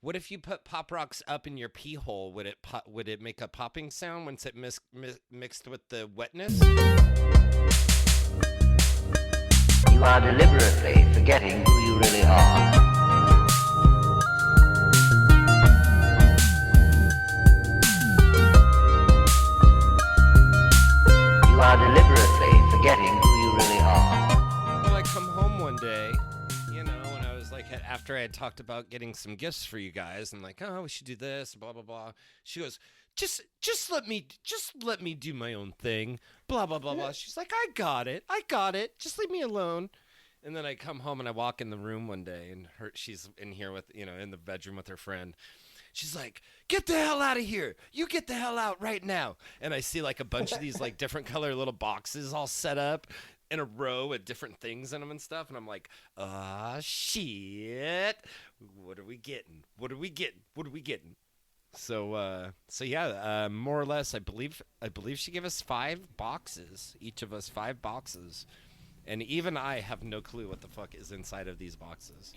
What if you put Pop Rocks up in your pee hole? Would it make a popping sound once it mixed with the wetness? You are deliberately forgetting who you really are. You are deliberately forgetting who you really are. Well, I come home one day, and I was like, after I had talked about getting some gifts for you guys, and like, oh, we should do this, blah blah blah. She goes, just let me do my own thing, blah blah blah blah. She's like, I got it, just leave me alone. And then I come home and I walk in the room one day, and she's in here with, in the bedroom with her friend. She's like, get the hell out of here. You get the hell out right now. And I see like a bunch of these like different color little boxes all set up in a row with different things in them and stuff. And I'm like, shit. What are we getting? So yeah, more or less, I believe she gave us 5 boxes, each of us 5 boxes. And even I have no clue what the fuck is inside of these boxes.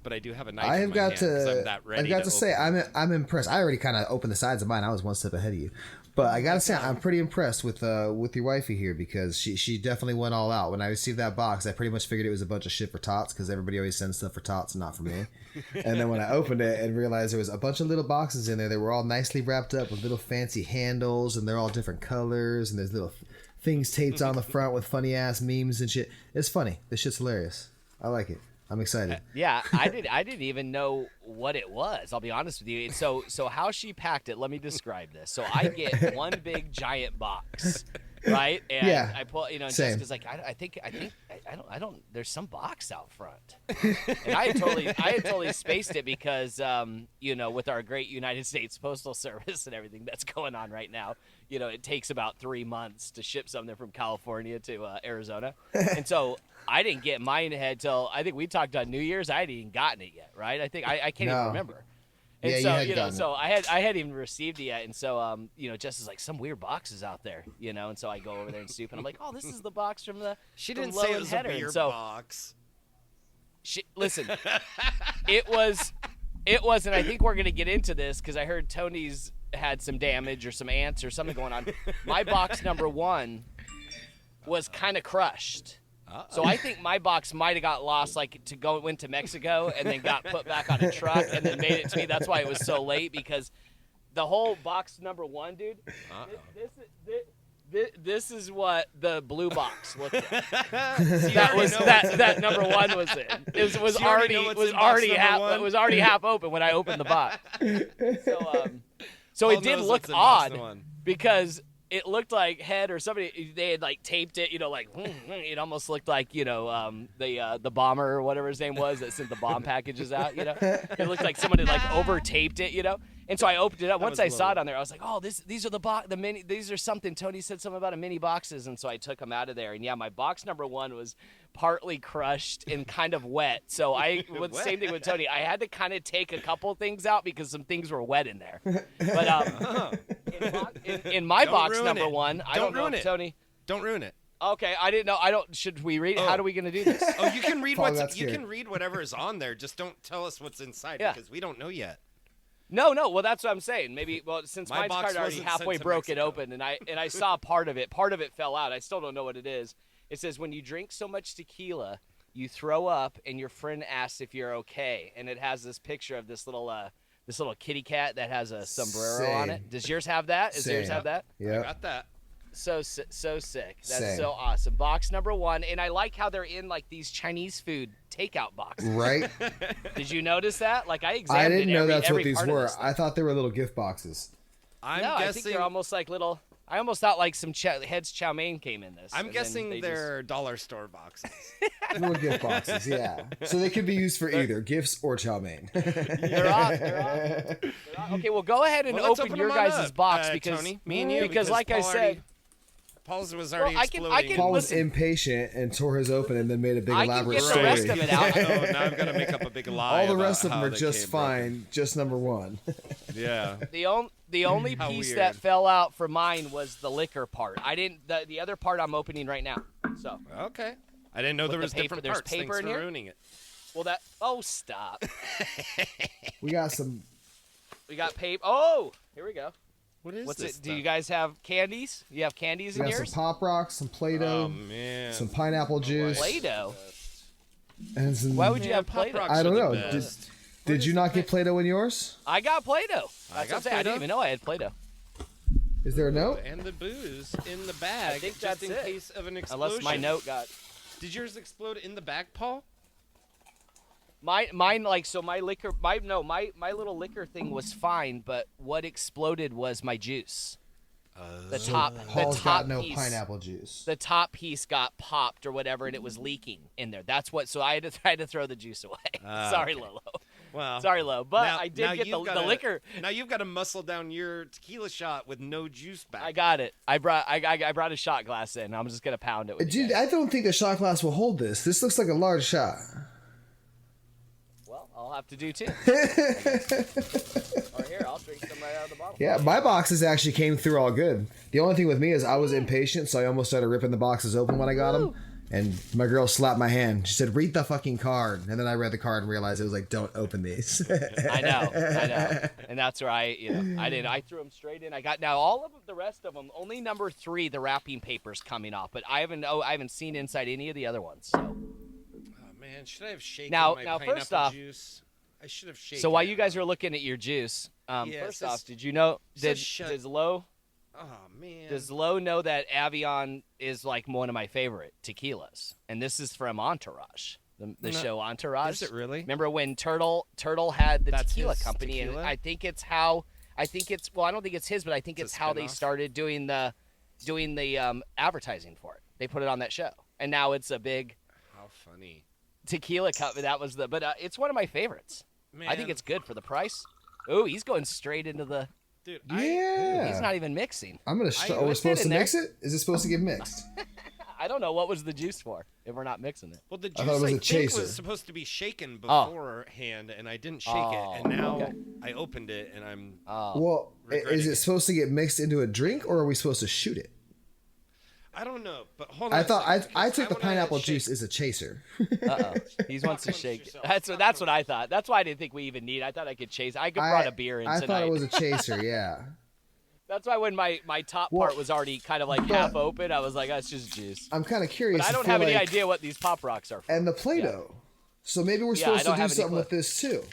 But I do have a knife in my hand because I'm that ready. I've got to say, I'm impressed. I already kind of opened the sides of mine. I was one step ahead of you. But I got to say, I'm pretty impressed with your wifey here, because she definitely went all out. When I received that box, I pretty much figured it was a bunch of shit for Tots, because everybody always sends stuff for Tots and not for me. And then when I opened it and realized there was a bunch of little boxes in there, they were all nicely wrapped up with little fancy handles, and they're all different colors, and there's little things taped on the front with funny ass memes and shit. It's funny. This shit's hilarious. I like it. I'm excited. Yeah, I didn't even know what it was. I'll be honest with you. So how she packed it, let me describe this. So I get one big giant box, right? And yeah, I pull, and same. Jessica's like, I don't. There's some box out front, and I had totally spaced it because, with our great United States Postal Service and everything that's going on right now, it takes about 3 months to ship something from California to Arizona, and so I didn't get mine ahead till I think we talked on New Year's. I hadn't even gotten it yet, right? I think I can't even remember. And yeah, so I hadn't even received it yet, and so Jess is like, some weird boxes out there, and so I go over there and snoop, and I'm like, oh, this is the box from the She didn't from say Low it was and a Header. weird So box. Listen, it was, and I think we're gonna get into this because I heard Tony's had some damage or some ants or something going on. My box number 1 was kind of crushed. So I think my box might have got lost, went to Mexico and then got put back on a truck and then made it to me. That's why it was so late, because the whole box number 1, dude, this is what the blue box looked like. that number 1 was in. It was already half open when I opened the box. So it did look odd because it looked like Head or somebody, they had taped it, it almost looked like, the bomber or whatever his name was that sent the bomb packages out, It looked like someone had over taped it, And so I opened it up. Once I saw it on there, I was like, oh, these are these are something. Tony said something about mini boxes, and so I took them out of there. And yeah, my box number 1 was partly crushed and kind of wet. So same thing with Tony. I had to kind of take a couple things out because some things were wet in there. But in my box number 1, I don't know if Tony. Don't ruin it. Okay, I didn't know. Should we read? How are we going to do this? Oh, you can read can read whatever is on there. Just don't tell us what's inside because we don't know yet. No. Well, that's what I'm saying. Maybe. Well, since mine's card already halfway broke it open, and I saw part of it. Part of it fell out. I still don't know what it is. It says, when you drink so much tequila, you throw up, and your friend asks if you're okay. And it has this picture of this little kitty cat that has a sombrero on it. Does yours have that? Does yours have that? Yeah, I got that. So sick. That's Same. so awesome. Box number 1, and I like how they're in these Chinese food takeout boxes. Right. Did you notice that? I examined. I didn't know that's what every these part of were. this thing. I thought they were little gift boxes. I think they're almost like little. I almost thought some Head's chow mein came in this. I'm guessing they're dollar store boxes. Little gift boxes, yeah. So they could be used for either gifts or chow mein. They're off. Okay, well, go ahead and open your guys' box because Tony, me and you, because like I said. Paul's was already exploding. Paul was impatient and tore his open and then made a big elaborate story. I can get the rest of it out. Now I've got to make up a big lie. All the rest of them are they just fine. broken. Just number 1. Yeah. The only piece that fell out for mine was the liquor part. I didn't. The other part I'm opening right now. So. Okay. I didn't know there was different there's parts. paper Thanks in for here? ruining it. Well, that. Oh, stop. We got some. We got paper. Oh, here we go. What's it? stuff? Do you guys have candies? You have candies We in got yours? some Pop Rocks, some Play-Doh, Oh man. some pineapple juice, Play-Doh. and some. Why would you Man, have Pop Play-Doh? Rocks I don't are the know. best. Did you not get Play-Doh in yours? I got Play-Doh. That's I what got I'm saying. I didn't Play-Doh. even know I had Play-Doh. Is there a note? And the booze in the bag, think just that's in it. case of an explosion. Unless my note got. Did yours explode in the bag, Paul? Mine like so my liquor my little liquor thing was fine, but what exploded was my juice. The top Paul's got no piece, pineapple juice. The top piece got popped or whatever, and it was leaking in there. That's what. So I had to throw the juice away. Sorry, okay. Lolo. Well, Sorry, Lo. But now- I now did get you've the gotta- liquor. Now you've got to muscle down your tequila shot with no juice back. I got it. I brought a shot glass in. I'm just gonna pound it with you Dude, guys. I don't think the shot glass will hold this. This looks like a large shot. Well, I'll have to do too. Or here, I'll drink some right out of the bottle. Yeah, my boxes actually came through all good. The only thing with me is I was impatient, so I almost started ripping the boxes open when I got them. And my girl slapped my hand. She said, "Read the fucking card." And then I read the card and realized it was like, "Don't open these." I know. And that's where I did. I threw them straight in. I got now all of the rest of them. Only number 3, the wrapping paper's coming off, but I haven't seen inside any of the other ones. So. Oh man, should I have shaken Now, my first pineapple off, juice? I should have shaken. So while it. you guys are looking at your juice, Yeah, it first says- off, did you know says shut- does Lo Oh man. does Lo know that Avion is like one of my favorite tequilas, and this is from Entourage, the No. show Entourage. Is it really? Remember when Turtle had the That's tequila his company, tequila? and I think it's well, I don't think it's his, but I think It's it's a how they spinoff? started doing the advertising for it. They put it on that show, and now it's a big How funny. tequila company. That was but it's one of my favorites. Man, I think it's good for the price. Oh, he's going straight into the. dude. Yeah. He's not even mixing. I'm gonna. I- Are we what's supposed that to in mix it? Is it supposed to get mixed? I don't know what was the juice for if we're not mixing it. Well, the I juice thought it was a think chaser. was supposed to be shaken Oh. beforehand, and I didn't shake Oh, it, and now okay. I opened it, and I'm. Well, Regretting is it it. supposed to get mixed into a drink, or are we supposed to shoot it? I don't know, but hold on. I a thought second, I because took the wanna pineapple shake- juice as a chaser. He wants to amongst shake it. yourselves. That's what I thought. That's why I didn't think we even need. I thought I could chase. I could brought a beer in I tonight. thought it was a chaser. Yeah. That's why when my top Well, part was already kind of like half open, I was like, oh, it's just juice. I'm kind of curious. But I don't feel have any like- idea what these pop rocks are for. And the Play-Doh. So maybe we're Yeah, I supposed don't to do have any something clue. with this too.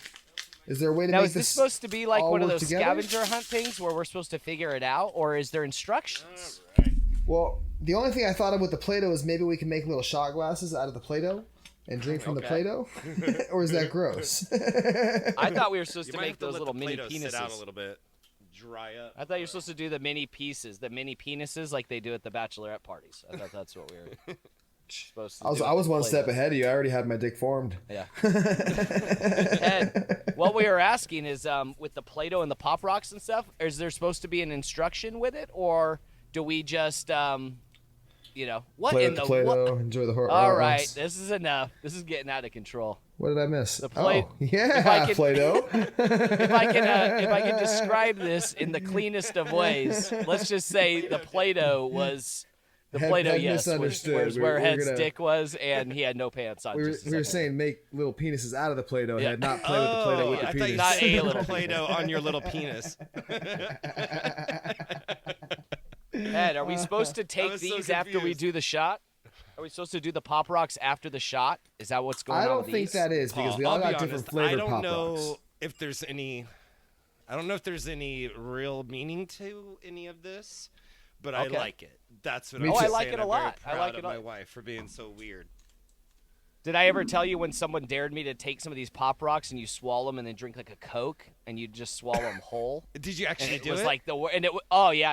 Is there a way to Now, make is this this supposed to be like all one of work those together? scavenger hunt things where we're supposed to figure it out, or is there instructions? Well, the only thing I thought of with the Play-Doh is maybe we can make little shot glasses out of the Play-Doh and drink from the Okay. Play-Doh. Or is that gross? I thought we were supposed You to might make have to those let little the mini Play-Doh sit out a penises. little bit, dry up. I thought you were supposed to do the mini penises like they do at the bachelorette parties. I thought that's what we were supposed to do. I was with one the step Play-Doh. ahead of you. I already had my dick formed. Yeah. Ed, what we were asking is, with the Play-Doh and the Pop Rocks and stuff, is there supposed to be an instruction with it, or do we just, what Play in with the the Play-Doh. what? Enjoy the horror. All right, this is enough. This is getting out of control. What did I miss? Play- Oh, yeah, if I could- Play-Doh. If I can describe this in the cleanest of ways, let's just say the Play-Doh was. The Had- Play-Doh, had yes, misunderstood. was We where were Head's gonna- dick was, and he had no pants on. We were, just a we were second. saying make little penises out of the Play-Doh Yeah. head, not play with the Play-Doh with the I penis. thought you Not said a put little Play-Doh on your little penis. Ed, are we supposed to take was so these after we confused. do the shot? Are we supposed to do the Pop Rocks after the shot? Is that what's going I on don't with think these? that is because Paul, we all I'll be got different honest, flavored I don't Pop know Rocks. if there's any. I don't know if there's any real meaning to any of this, but Okay. I like it. That's what Me I'm too. I saying. like it a I'm very lot. I proud like of it a my lot. wife for being so weird. Did I ever tell you when someone dared me to take some of these Pop Rocks and you swallow them and then drink like a Coke and you just swallow them whole? Did you And actually it do was it? like and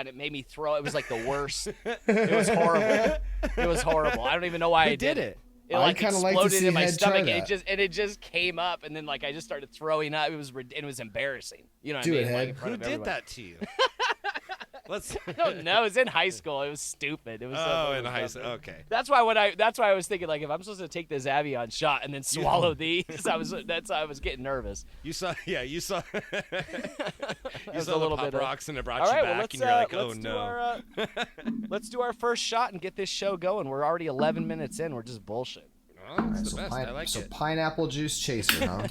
it made me throw. It was like the worst. It was horrible. It was horrible. I don't even know why I did it. It I'd like kinda like to exploded see in my Head try stomach. that. It just came up, and then like I just started throwing up. It was embarrassing. You know what Do I it, mean? Like, Head. in front Who of did everyone. that to you? Let's. I don't know. It was in high school. It was stupid. It was. Oh, it in was high dumb. school. Okay. That's why I was thinking like if I'm supposed to take this Avion shot and then swallow these, I was getting nervous. You saw. Yeah, you saw. you was saw a the little Pop bit of- Rocks, and it brought All you right, back, well let's and you're like, oh let's do no. our let's do our first shot and get this show going. We're already 11 minutes in. We're just bullshit. Oh, it's the best. I like so it. pineapple juice chaser, huh?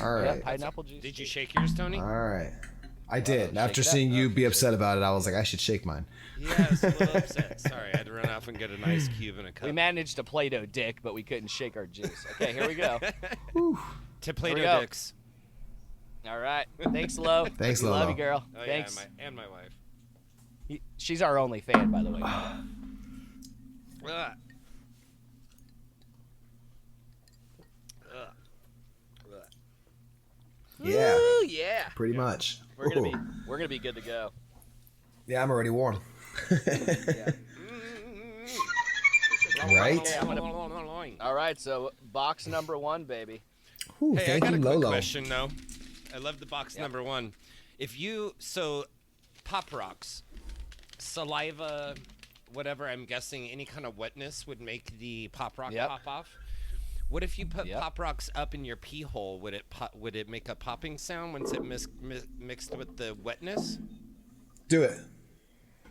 All right. Yeah, pineapple juice. Did you shake yours, Tony? All right. I did. After shake it seeing up. you be upset about it, I was like, I should shake mine. Yeah, I was a little upset. Sorry, I had to run off and get an ice cube and a cup. We managed to Play-Doh dick, but we couldn't shake our juice. Okay, here we go. To Here we Play-Doh go. dicks. All right. Thanks, Lo. Thanks, We Lolo. love you, girl. Oh, Thanks. yeah, and my wife. She's our only fan, by the way. Ugh. Yeah. Ooh, yeah. Pretty much. We're gonna Ooh. be good to go. Yeah, I'm already warm. Yeah. Right? All right, so box number 1, baby. Ooh, Hey, thank I got you, a quick Lolo. question though. I love the box number 1. If you Pop Rocks, saliva, whatever. I'm guessing any kind of wetness would make the Pop Rock Yep. pop off. What if you put Yep. Pop Rocks up in your pee hole? Would it make a popping sound once it mixed with the wetness? Do it.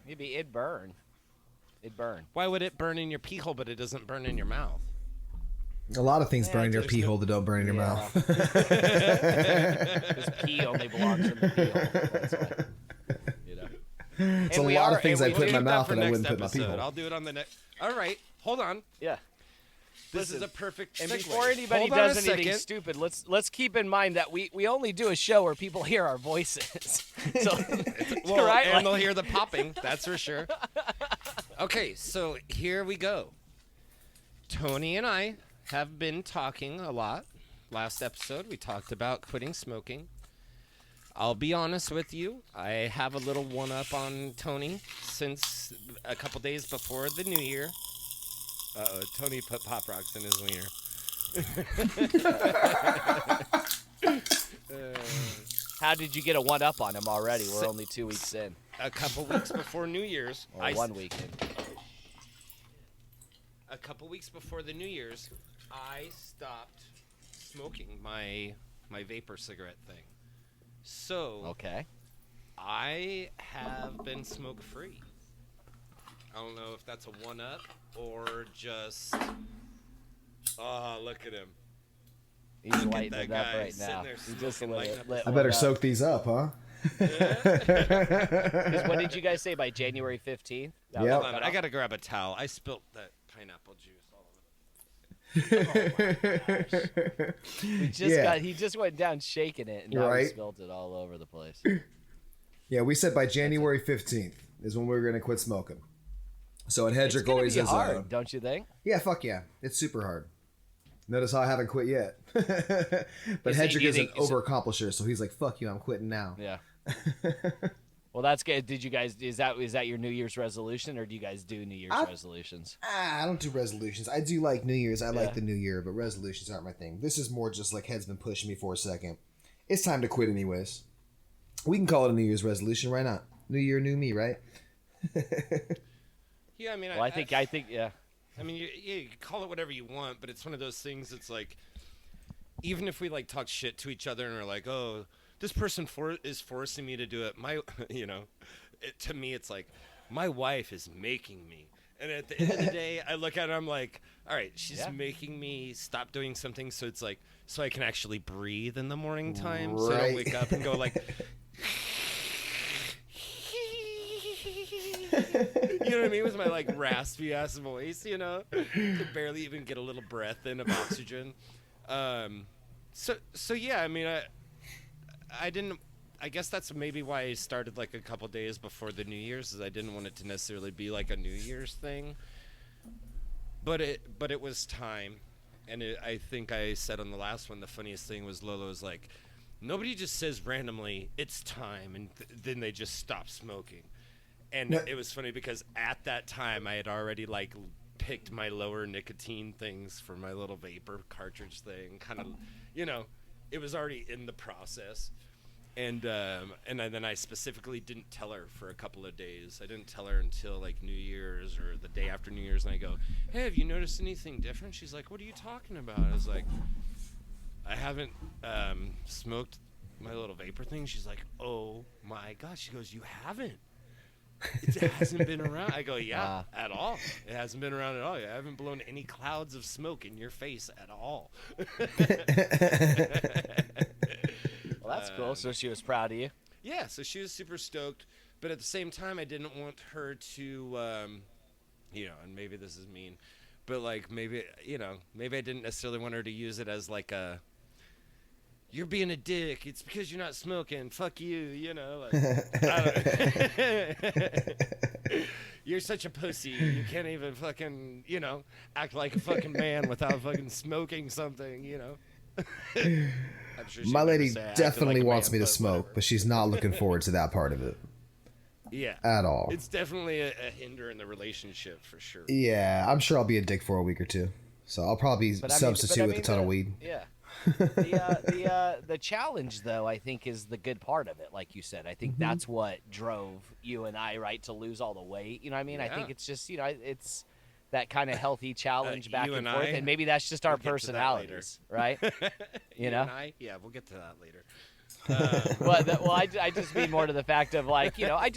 Maybe it'd burn. It'd burn. Why would it burn in your pee hole but it doesn't burn in your mouth? A lot of things Yeah, burn in your there's pee no- hole that don't burn in your Yeah. mouth. Because pee only belongs in the pee hole. That's why. You know. It's a lot of things I put in my mouth that that I for wouldn't next put in my pee episode. hole. I'll do it on the next. All right, hold on. Yeah. This Listen, is a perfect And segue. before anybody Hold on does a anything second. stupid, let's keep in mind that we only do a show where people hear our voices. So Well, right? and Like- they'll hear the popping, that's for sure. Okay, so here we go. Tony and I have been talking a lot. Last episode, we talked about quitting smoking. I'll be honest with you. I have a little one-up on Tony since a couple days before the new year. Uh-oh, Tony put Pop Rocks in his wiener. How did you get a 1-up on him already? We're only 2 weeks in. A couple weeks before New Year's. Or 1 week in. A couple weeks before the New Year's, I stopped smoking my vapor cigarette thing. So Okay. I have been smoke free. I don't know if that's a 1-up or just. Oh, look at him! He's Look at lighting that it up guy right sitting now. there He just smoking, lighting up lit I one better up. soak these up, huh? 'Cause what did you guys say by January 15th? That Yep. was Hold on, cut I off? gotta grab a towel. I spilt that pineapple juice all over. He just went down shaking it and now he Right. spilled it all over the place. Yeah, we said by January 15th is when we were going to quit smoking. So at It's Hedrick gonna always be is hard, don't you think? yeah, fuck yeah. It's super hard. Notice how I haven't quit yet. But Is it- Hedrick you is an think- is it- over-accomplisher, so he's like, fuck you, I'm quitting now. Yeah. Well, that's good. Did you guys? Is that your New Year's resolution, or do you guys do New Year's resolutions? I don't do resolutions. I do like New Year's. I like Yeah. the New Year, but resolutions aren't my thing. This is more just like Head's been pushing me for a second. It's time to quit anyways. We can call it a New Year's resolution. Why not? New Year, new me, right? Yeah, I mean, Well, I think yeah. I mean, you can call it whatever you want, but it's one of those things. It's like, even if we like talk shit to each other and are like, "Oh, this person is forcing me to do it," to me, it's like, my wife is making me. And at the end of the day, I look at her, I'm like, all right, she's making me stop doing something, so it's like, so I can actually breathe in the morning time, so I don't Right. wake up and go like. You know what I mean? With my like raspy ass voice, you know, could barely even get a little breath in of oxygen. So yeah, I mean, I didn't. I guess that's maybe why I started like a couple days before the New Year's, is I didn't want it to necessarily be like a New Year's thing. But it was time, and I think I said on the last one, the funniest thing was Lolo's like, nobody just says randomly it's time, and then they just stop smoking. And No. it was funny because at that time I had already like picked my lower nicotine things for my little vapor cartridge thing. Kind of, you know, it was already in the process. And then I specifically didn't tell her for a couple of days. I didn't tell her until like New Year's or the day after New Year's. And I go, "Hey, have you noticed anything different?" She's like, "What are you talking about?" I was like, "I haven't smoked my little vapor thing." She's like, "Oh my gosh." She goes, "You haven't?" It hasn't been around. I go, yeah, Wow. at all. It hasn't been around at all. I haven't blown any clouds of smoke in your face at all. Well, that's cool. So she was proud of you. Yeah, so she was super stoked, but at the same time, I didn't want her to, and maybe this is mean, but like maybe I didn't necessarily want her to use it as like a, you're being a dick. It's because you're not smoking. Fuck you. Like, I don't, you're such a pussy. You can't even fucking, act like a fucking man without fucking smoking something. I'm sure My lady say I acted definitely like a wants man, me to but smoke, whatever. but she's not looking forward to that part of it Yeah. at all. It's definitely a hinder in the relationship for sure. Yeah, I'm sure I'll be a dick for a week or two. So I'll probably substitute with a ton of weed. Yeah. The challenge, though, I think is the good part of it. Like you said, I think that's what drove you and I, right, to lose all the weight. You know what I mean? I think Yeah. it's just, it's that kind of healthy challenge back you and and forth, I, and maybe that's just our we'll get to that personalities, right? You know? and I? Yeah, we'll get to that later. I just mean more to the fact of like, but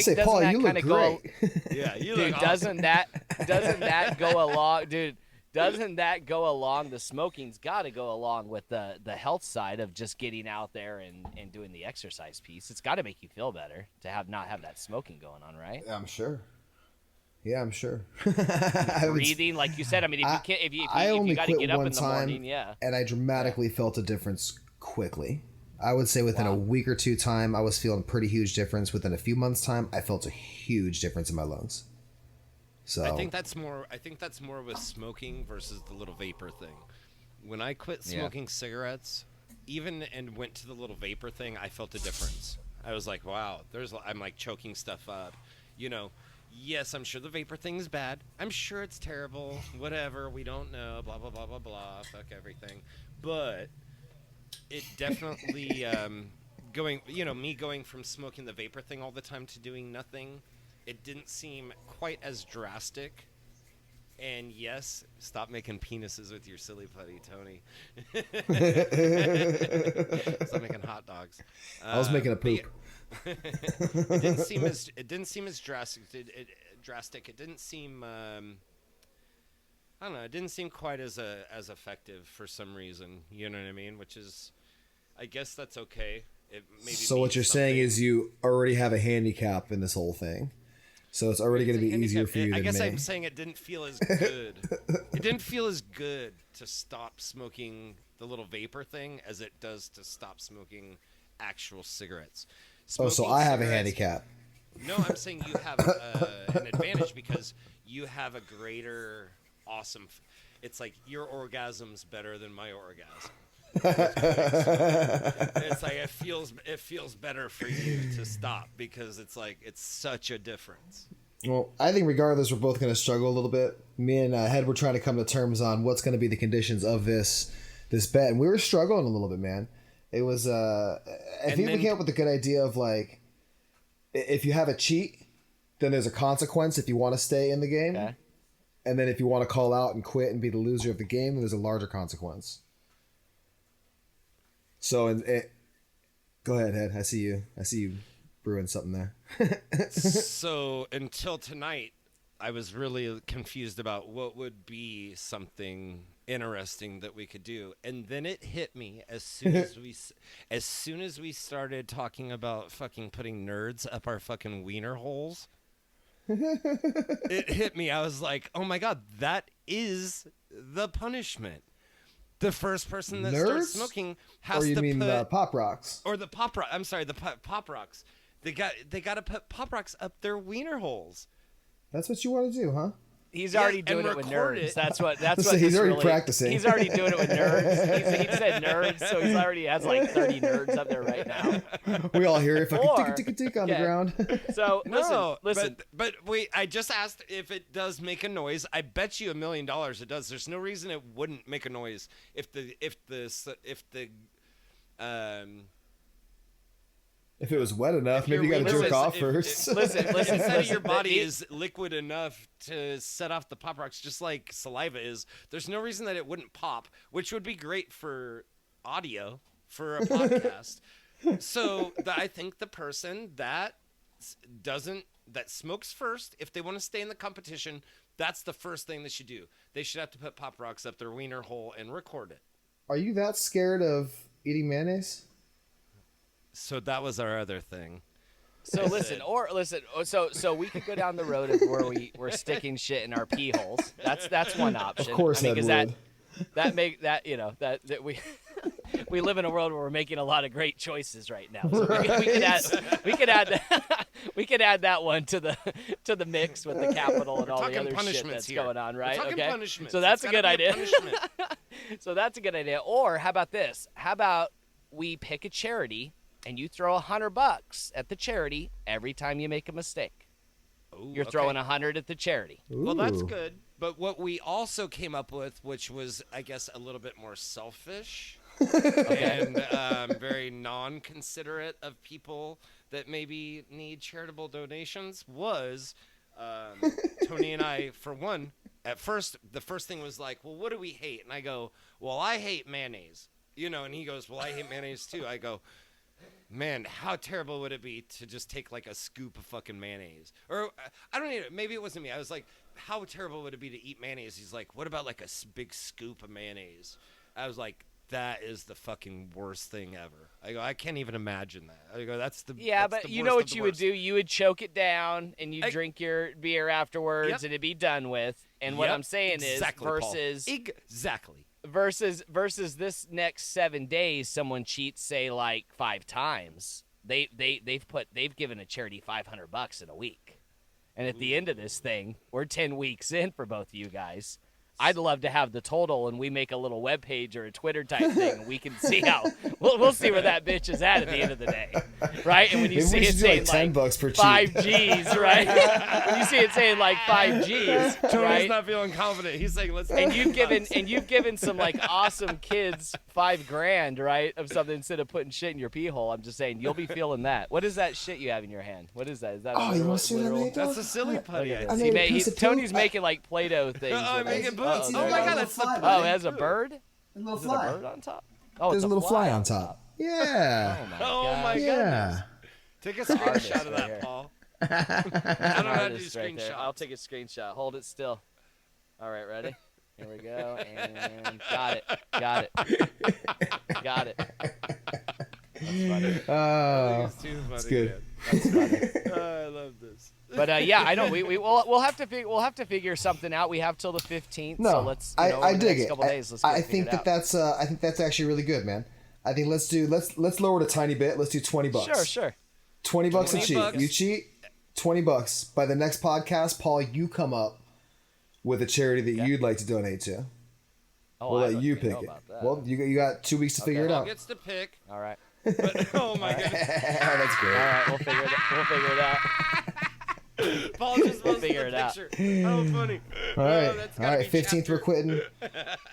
Say, doesn't Paul, that you kind look of go, great. Yeah, you dude? look Doesn't that go along, dude? Doesn't that go along? The smoking's got to go along with the health side of just getting out there and doing the exercise piece. It's got to make you feel better to not have that smoking going on, right? I'm sure. Yeah, I'm sure. Breathing, like you said. I mean, if you can't, if you only got to quit get up one in the time, morning, yeah. and I dramatically felt a difference quickly. I would say within Wow. a week or two time, I was feeling a pretty huge difference. Within a few months' time, I felt a huge difference in my lungs. So I think that's more with smoking versus the little vapor thing. When I quit smoking cigarettes, and went to the little vapor thing, I felt a difference. I was like, wow, I'm like choking stuff up. Yes, I'm sure the vapor thing is bad. I'm sure it's terrible. Whatever, we don't know. Blah blah blah blah blah. Fuck everything. But it definitely me going from smoking the vapor thing all the time to doing nothing, it didn't seem quite as drastic. And yes, stop making penises with your silly putty, Tony. Stop making hot dogs. I was making a poop. It didn't seem as drastic. Drastic. It didn't seem. I don't know. It didn't seem quite as effective for some reason. You know what I mean? Which is, I guess that's okay. It maybe. So what you're saying is you already have a handicap in this whole thing. So it's already going to be easier for you I than guess me. I'm saying it didn't feel as good. It didn't feel as good to stop smoking the little vapor thing as it does to stop smoking actual cigarettes. So Smoking I have a cigarettes- handicap. No, I'm saying you have an advantage because you have a greater awesome. It's like your orgasm's better than my orgasm. It's like it feels better for you to stop because it's like it's such a difference. Well, I think regardless, we're both going to struggle a little bit. Me and Head were trying to come to terms on what's going to be the conditions of this bet, and we were struggling a little bit, man. It was I think we came up with a good idea of like, if you have a cheat, then there's a consequence if you want to stay in the game, Okay. and then if you want to call out and quit and be the loser of the game, then there's a larger consequence. So, go ahead, Head. I see you brewing something there. So until tonight, I was really confused about what would be something interesting that we could do, and then it hit me as soon as we started talking about fucking putting nerds up our fucking wiener holes. It hit me. I was like, oh my god, that is the punishment. The first person that starts Nerds? smoking has Or you to mean put the Pop Rocks? or the pop rock. I'm sorry, the pop rocks. They got to put pop rocks up their wiener holes. That's what you want to do, huh? He's Yeah, already and doing it with record nerds. it. That's what. So This he's already really- practicing. He's already doing it with nerds. He said nerds, so he already has like 30 nerds up there right now. We all hear it fucking Or- tick tick tick on the yeah. ground. So No, listen. But wait, I just asked if it does make a noise. I bet you $1 million it does. There's no reason it wouldn't make a noise if the If it was wet enough, If maybe you your got to wiener jerk is- off if- first. Listen. inside of your listen, body the- is liquid enough to set off the pop rocks, just like saliva is. There's no reason that it wouldn't pop, which would be great for audio for a podcast. So I think the person that doesn't that smokes first, if they want to stay in the competition, that's the first thing they should do. They should have to put Pop Rocks up their wiener hole and record it. Are you that scared of eating mayonnaise? So that was our other thing. So listen, so we could go down the road of where we're sticking shit in our pee holes. That's one option. Of course, that make that that we live in a world where we're making a lot of great choices right now. So we could add that one to the mix with the capital and all the other shit that's going on, right? Okay. So that's a good idea. So that's a good idea. Or how about this? How about we pick a charity and you throw $100 at the charity every time you make a mistake. Ooh, You're throwing 100 at the charity. Well, that's good. But what we also came up with, which was, I guess, a little bit more selfish and very non-considerate of people that maybe need charitable donations, was Tony and I, for one, at first, the first thing was like, well, what do we hate? And I go, well, I hate mayonnaise. And he goes, well, I hate mayonnaise too. I go, man, how terrible would it be to just take like a scoop of fucking mayonnaise? Or I don't know, maybe it wasn't me. I was like, how terrible would it be to eat mayonnaise? He's like, what about like a big scoop of mayonnaise? I was like, that is the fucking worst thing ever. I go, I can't even imagine that. I go, that's the but you know what you would do? You would choke it down and you drink your beer afterwards and it'd be done with. And what I'm saying is versus versus this next 7 days, someone cheats, say like 5 times. They've given a charity $500 in a week, and at the end of this thing, we're 10 weeks in for both of you guys. I'd love to have the total, and we make a little web page or a Twitter type thing. And we can see how we'll see where that bitch is at the end of the day, right? And when you see it saying like $10 per cheat. 5 Gs, right? When you see it saying like 5 Gs, Tony's right? not feeling confident. He's saying, let's. And you've given some like awesome kids $5,000, right, of something instead of putting shit in your pee hole. I'm just saying you'll be feeling that. What is that shit you have in your hand? What is that? Is that you want to see what I made? That's a silly putty. Tony's making like Play-Doh things. I'm making boots. Oh Oh my god, that's the. Oh, it has a bird? A little Is it a fly. bird on top? Oh, There's it's a little fly on top. Yeah. Oh my Yeah. goodness. Take a screenshot of that, here. Paul. I don't know how to do Artist right there. screenshots. I'll take a screenshot. Hold it still. All right, ready? Here we go. And got it. Got it. That's funny. It's too funny. It's good. Man. That's funny. I love this. But yeah, I know we'll have to figure something out. We have till the 15th. No, so let's I over the dig next it. couple days, let's I get it think uh, that's actually really good, man. I think let's lower it a tiny bit. Let's do $20. Sure. $20 a cheat. $20. You cheat, $20. By the next podcast, Paul, you come up with a charity that you'd like to donate to. Oh, We'll I let don't you even pick know it. about that. Well, you got 2 weeks to figure it Paul out. gets to pick. All right. But, oh my goodness. That's great. All right, we'll figure it out. Paul just wants figure the it out. picture. How funny. All right, that's all gotta right. be 15th, we're chapter- quitting.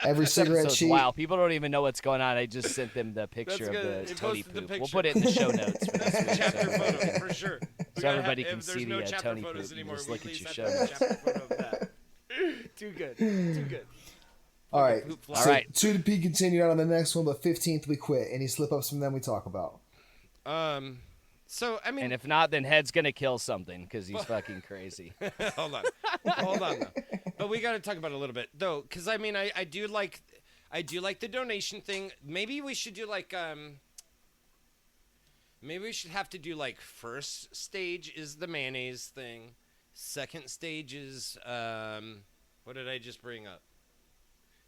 Every This cigarette episode's cheat. wild. People don't even know what's going on. I just sent them the picture That's of good. the He Tony posted the poop. We'll picture. put it in the show notes for this week. Chapter so photo, for sure. So everybody If can there's see no the chapter Tony photos poop, you anymore, just we look at please your have show to have a notes. chapter photo of that. Too good. Too good. All right. Poop fly. So All right. 2 to be continued on the next one, but 15th we quit. Any slip ups from them we talk about. So, I mean, And if not, then Head's gonna kill something because he's fucking crazy. hold on though. But we got to talk about it a little bit though, because I mean, I do like the donation thing. Maybe we should do like maybe we should have to do like first stage is the mayonnaise thing, second stage is what did I just bring up?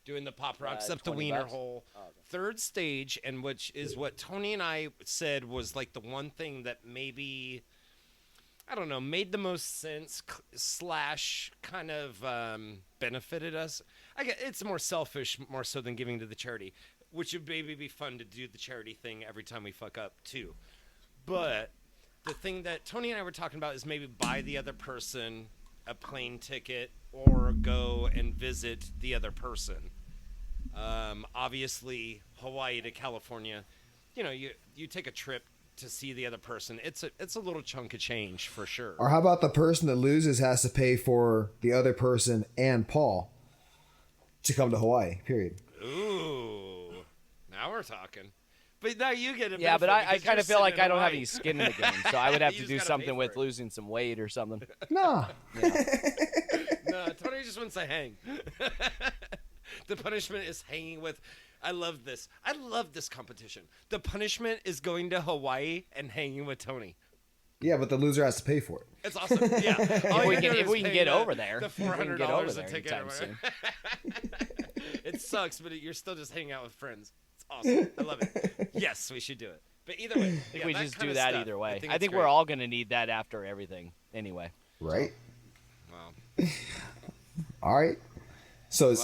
Doing the Pop Rocks up the wiener $20. hole. Oh, okay. Third stage, and which is what Tony and I said was like the one thing that maybe, I don't know, made the most sense / kind of benefited us. I guess it's more selfish, more so than giving to the charity, which would maybe be fun to do the charity thing every time we fuck up too. But the thing that Tony and I were talking about is maybe buy the other person a plane ticket or go and visit the other person. Obviously, Hawaii to California, you take a trip to see the other person. It's a little chunk of change for sure. Or how about the person that loses has to pay for the other person and Paul to come to Hawaii, period. Ooh, now we're talking. But now you get it. Yeah, but I kind of feel like I don't have any skin in the game, so I would have to do something with losing some weight or something. Nah. No, Tony just wants to hang. The punishment is hanging with. I love this. I love this competition. The punishment is going to Hawaii and hanging with Tony. Yeah, but the loser has to pay for it. It's awesome. Yeah. If we can get over there, the $400 a ticket. It sucks, but you're still just hanging out with friends. It's awesome. I love it. Yes, we should do it. But either way, I think we just do that either way. I think great. we're all going to need that after everything anyway. Right. Wow. All right. So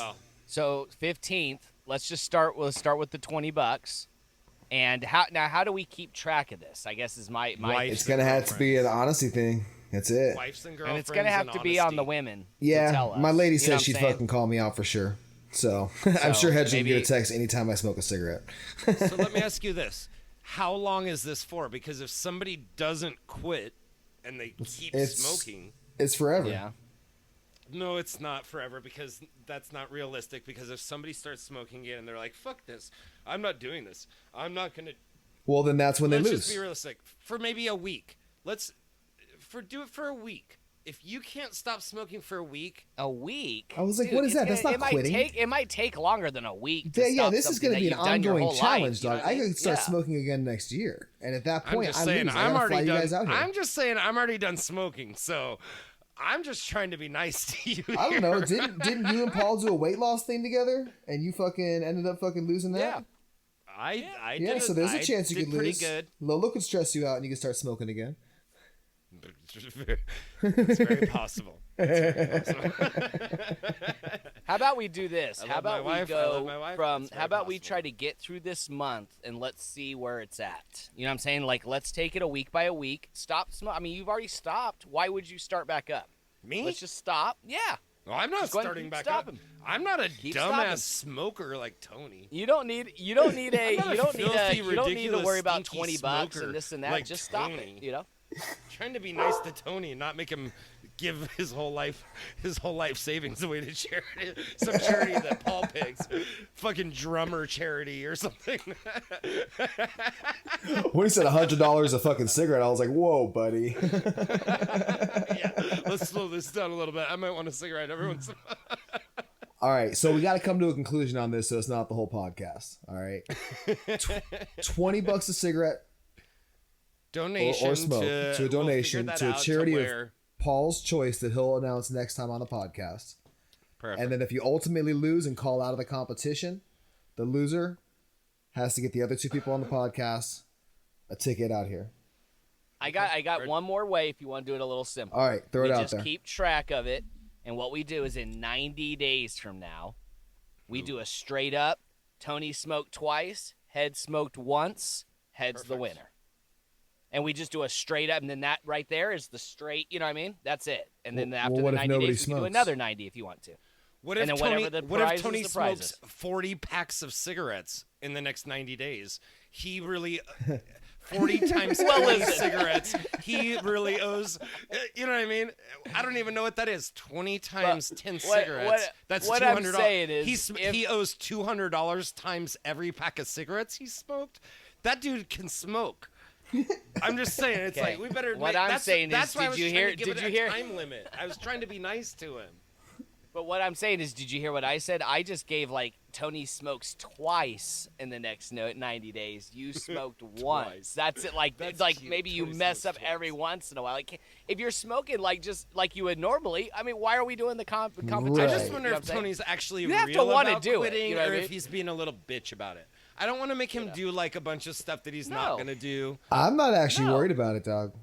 So 15th, let's just start. We'll start with the $20. And how do we keep track of this? I guess is my it's gonna have to be an honesty thing. That's it. Wives and girlfriends. And it's gonna have to be on the women. Yeah, to tell us. my lady You know says she'd what I'm saying? fucking call me out for sure. So I'm sure Hedge can get a text anytime I smoke a cigarette. So let me ask you this: how long is this for? Because if somebody doesn't quit and they keep smoking, it's forever. Yeah. No, it's not forever because that's not realistic. Because if somebody starts smoking again and they're like, "Fuck this, I'm not doing this. I'm not gonna." Well, then that's when they Let's lose. just be realistic. For maybe a week. Do it for a week. If you can't stop smoking for a week. A week? I was like, what is that? That's not quitting. It might take longer than a week. Yeah, this is going to be an ongoing challenge, dog. I could start Yeah. smoking again next year, and at that point, I'm already you done. guys out here. I'm just saying, I'm already done smoking. So, I'm just trying to be nice to you. I don't know. Didn't you and Paul do a weight loss thing together, and you fucking ended up fucking losing that? Yeah. I yeah. did So there's a chance you did could pretty lose. good. Lolo could stress you out, and you could start smoking again. It's very possible. How about we do this? I How love my about we wife. I love my wife. from? It's How very about we possible. try to get through this month and let's see where it's at. You know what I'm saying? Like, let's take it a week by a week. Stop smoking. I mean, you've already stopped. Why would you start back up? Me? Let's just stop. Yeah. Well, I'm not Just go ahead and starting keep back stopping. up. I'm not a Keep dumbass stopping. smoker like Tony. You don't need a you I'm don't need not a filthy, you don't need to ridiculous, worry about stinky $20 smoker and this and that. like Just stop Tony. it. You know. Trying to be nice to Tony and not make him give his whole life savings away to charity, some charity that Paul picks, fucking drummer charity or something. When he said $100 a fucking cigarette, I was like, "Whoa, buddy." Yeah, let's slow this down a little bit. I might want a cigarette every once in a while. All right, so we got to come to a conclusion on this, so it's not the whole podcast. All right, $20 a cigarette. Donation or smoke to a donation to a charity of Paul's choice that he'll announce next time on the podcast. Perfect. And then if you ultimately lose and call out of the competition, the loser has to get the other two people on the podcast a ticket out here. I got one more way if you want to do it a little simple. All right, throw it out just there. keep track of it, and what we do is in 90 days from now, we do a straight up. Tony smoked twice, Head smoked once, Head's the winner. And we just do a straight up, and then that right there is the straight. You know what I mean? That's it. And then after the 90 days, we can do another 90 if you want to. What if and then Tony, whatever the what if prize Tony is, the prize smokes is. 40 packs of cigarettes in the next 90 days? He really 40 times 20 cigarettes. He really owes. You know what I mean? I don't even know what that is. 20 times 10 cigarettes. That's what $200. I'm saying is he owes $200 times every pack of cigarettes he smoked. That dude can smoke. I'm just saying, it's Okay. like we better. What make, I'm that's, saying that's is, why I did was you trying hear? to give Did it you a hear? time limit? I was trying to be nice to him. But what I'm saying is, did you hear what I said? I just gave like Tony smokes twice in the next 90 days. You smoked once. That's it. Like That's like cute. maybe you Tony mess smokes up every twice. once in a while. Like if you're smoking like just like you would normally, I mean, why are we doing the competition? Right. I just wonder You know if what I'm saying? Tony's actually You have to real wanna about do it, quitting, you know what or I if mean? he's being a little bitch about it. I don't want to make him do like a bunch of stuff that he's not No. gonna do. I'm not actually No. worried about it, dog.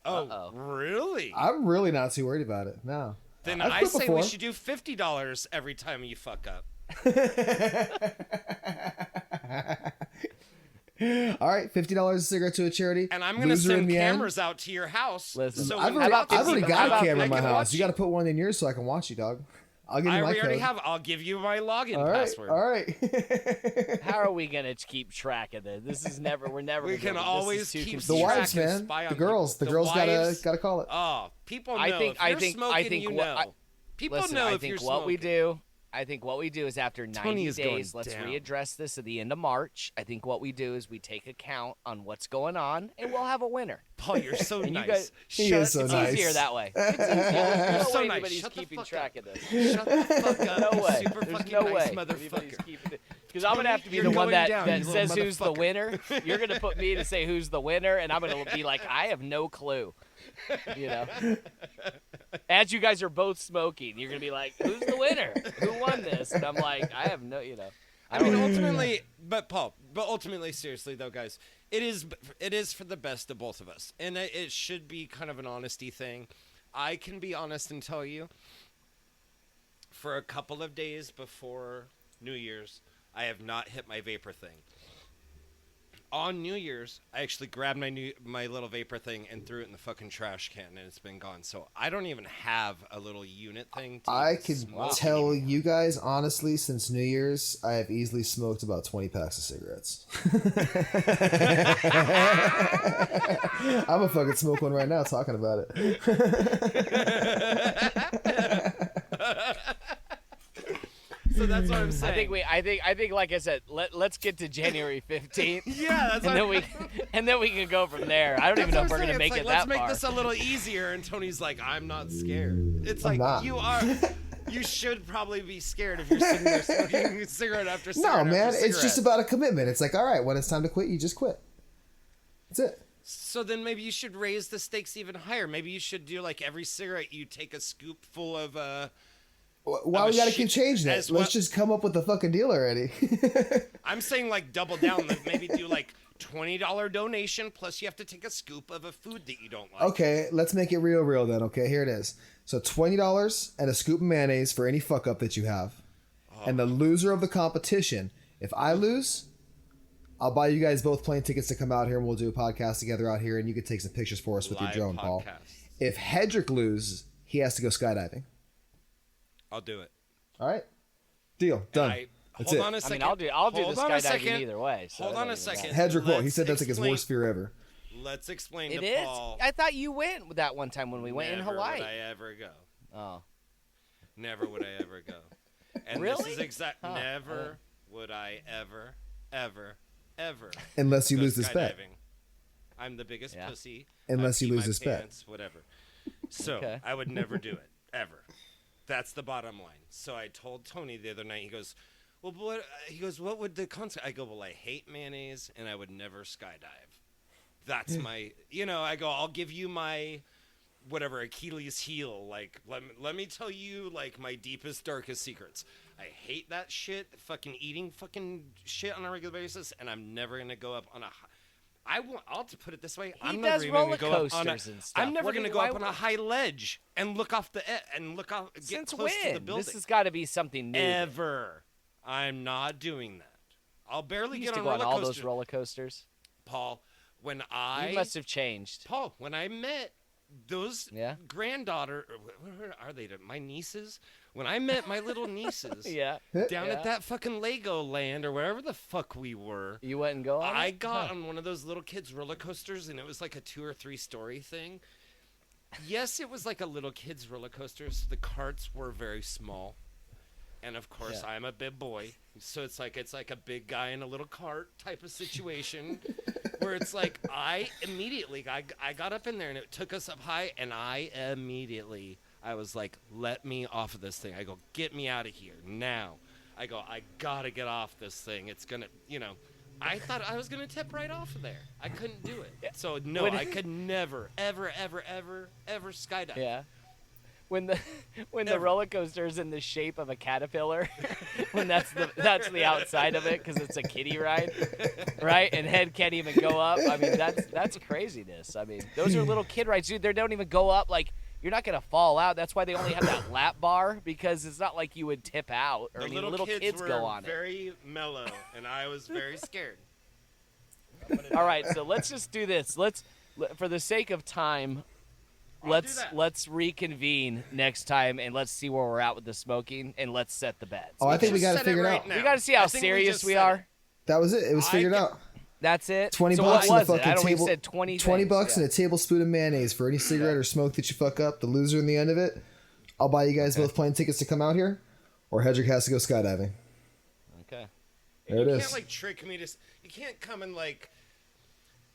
Oh, Uh-oh. really? I'm really not too worried about it. No. Then I've I quit say before. we should do $50 every time you fuck up. All right, $50 a cigarette to a charity. And I'm gonna Loser in send the end. cameras out to your house. Listen, so I've when already, we're about I've already 50 got a about camera in my 50 house. watch You got to put one in yours so I can watch you, dog. I'll give you I my already code. have. I'll give you my login All right, password. all right. How are we gonna keep track of this? This is never. We're never. We gonna can do it. This always is too keep The confusing. track wives, and man. spy The on girls. people. The girls wives- gotta call it. Oh, people know. I think- If you're I think- smoking, I think you what- know. I- People Listen, know I if think you're what we smoking. do I think what we do is after 90 days, let's readdress this at the end of March. I think what we do is we take account on what's going on, and we'll have a winner. Paul, you're so And nice. you guys, He is so it's nice. easier that way. It's easier. You're No so way nice. anybody's Shut the keeping fuck track up. of this. Shut the fuck up. No way. Super There's fucking no nice way anybody's motherfucker. keeping it. Because I'm going to have to be You're the one going that, down, that you says little who's the motherfucker. winner. You're going to put me to say who's the winner, and I'm going to be like, I have no clue. You know? As you guys are both smoking, you're going to be like, who's the winner? Who won this? And I'm like, I have no, you know. I mean, ultimately, but ultimately, seriously though, guys, it is for the best of both of us, and it should be kind of an honesty thing. I can be honest and tell you, for a couple of days before New Year's, I have not hit my vapor thing. On New Year's, I actually grabbed my little vapor thing and threw it in the fucking trash can, and it's been gone. So I don't even have a little unit thing. I can tell you guys honestly, since New Year's, I have easily smoked about 20 packs of cigarettes. I'm a fucking smoke one right now talking about it. So that's what I'm saying. I think like I said, let's get to January 15th. Yeah, that's and then we can go from there. I don't even know if we're gonna make it let's that make far. this a little easier. And Tony's like, I'm not scared. It's like not. you are. You should probably be scared if you're sitting there smoking cigarette after cigarette. No, man, after it's just cigarette. about a commitment. It's like, all right, when it's time to quit, you just quit. That's it. So then maybe you should raise the stakes even higher. Maybe you should do like every cigarette you take a scoop full of. Why we gotta keep changing it? Let's just come up with a fucking deal already. I'm saying like double down. Like maybe do like $20 donation plus you have to take a scoop of a food that you don't like. Okay, let's make it real then. Okay, here it is. So $20 and a scoop of mayonnaise for any fuck up that you have. And the loser of the competition, if I lose, I'll buy you guys both plane tickets to come out here and we'll do a podcast together out here and you can take some pictures for us with your Live drone, Paul. podcast. If Hedrick loses, he has to go skydiving. I'll do it. All right. Deal. Done. That's hold it. on a second. I mean, I'll do Hold the on a skydiving second. either way. So Hold it on a doesn't second. matter. Hedrick won't. He Let's said that's like his explain- worst fear ever. Let's explain It to is. Paul. I thought you went that one time when we went in Never Hawaii. would I ever go. Oh, Never would I ever go. And Really? this is exact. Huh. Never would I ever Unless you go lose this bet. skydiving. I'm the biggest Yeah. pussy. Unless I you pee lose my this bet. pants, whatever. So Okay. I would never do it ever. That's the bottom line. So I told Tony the other night. He goes, "Well, what would the concept?" I go, "Well, I hate mayonnaise, and I would never skydive. That's my, I go, I'll give you my, whatever, Achilles heel. Like, let me tell you, like, my deepest, darkest secrets. I hate that shit, fucking eating fucking shit on a regular basis, and I'm never gonna go up on a. I'll put it this way. I'm never does even gonna roller go up on a. coasters and stuff. I'm never What gonna do- go why up on a would- high ledge and look off get Since close when? to the building. This has got to be something new. Ever. I'm not doing that. I'll barely You get used to on go on roller all coasters. those roller coasters. Paul, when You must have changed. Paul, when I met those Yeah. granddaughter, where are they? My nieces. When I met my little nieces Yeah. down Yeah. at that fucking Lego land or wherever the fuck we were, You went and go on I it? got Huh. on one of those little kids' roller coasters, and it was like a 2 or 3 story thing. Yes, it was like a little kids' roller coaster. So the carts were very small, and of course, Yeah. I'm a big boy, so it's like a big guy in a little cart type of situation, where it's like I got up in there, and it took us up high, and I was like, let me off of this thing. I go, get me out of here now. I go, I gotta get off this thing. It's gonna, I thought I was gonna tip right off of there. I couldn't do it. So no, I could never, ever skydive. Yeah. When the Never. roller coaster is in the shape of a caterpillar, when that's the outside of it because it's a kiddie ride, right? And head can't even go up. I mean, that's craziness. I mean, those are little kid rides, dude. They don't even go up. Like, you're not gonna fall out. That's why they only have that lap bar, because it's not like you would tip out or The any little, little kids were go on it. very mellow, and I was very scared. All right, so let's just do this. For the sake of time, I'll do that. let's reconvene next time and let's see where we're at with the smoking and let's set the bets. Oh, I think we just got it said figured right out. now. We got to see how I think serious just we said are. it. That was it. It was I figured can- out. That's it. 20 so bucks what and a was it? I fucking don't table. said 20 20 things. bucks Yeah. and a tablespoon of mayonnaise for any cigarette or smoke that you fuck up. The loser in the end of it, I'll buy you guys both plane tickets to come out here. or Hedrick has to go skydiving. Okay. There it You is. can't like trick me to. You can't come and like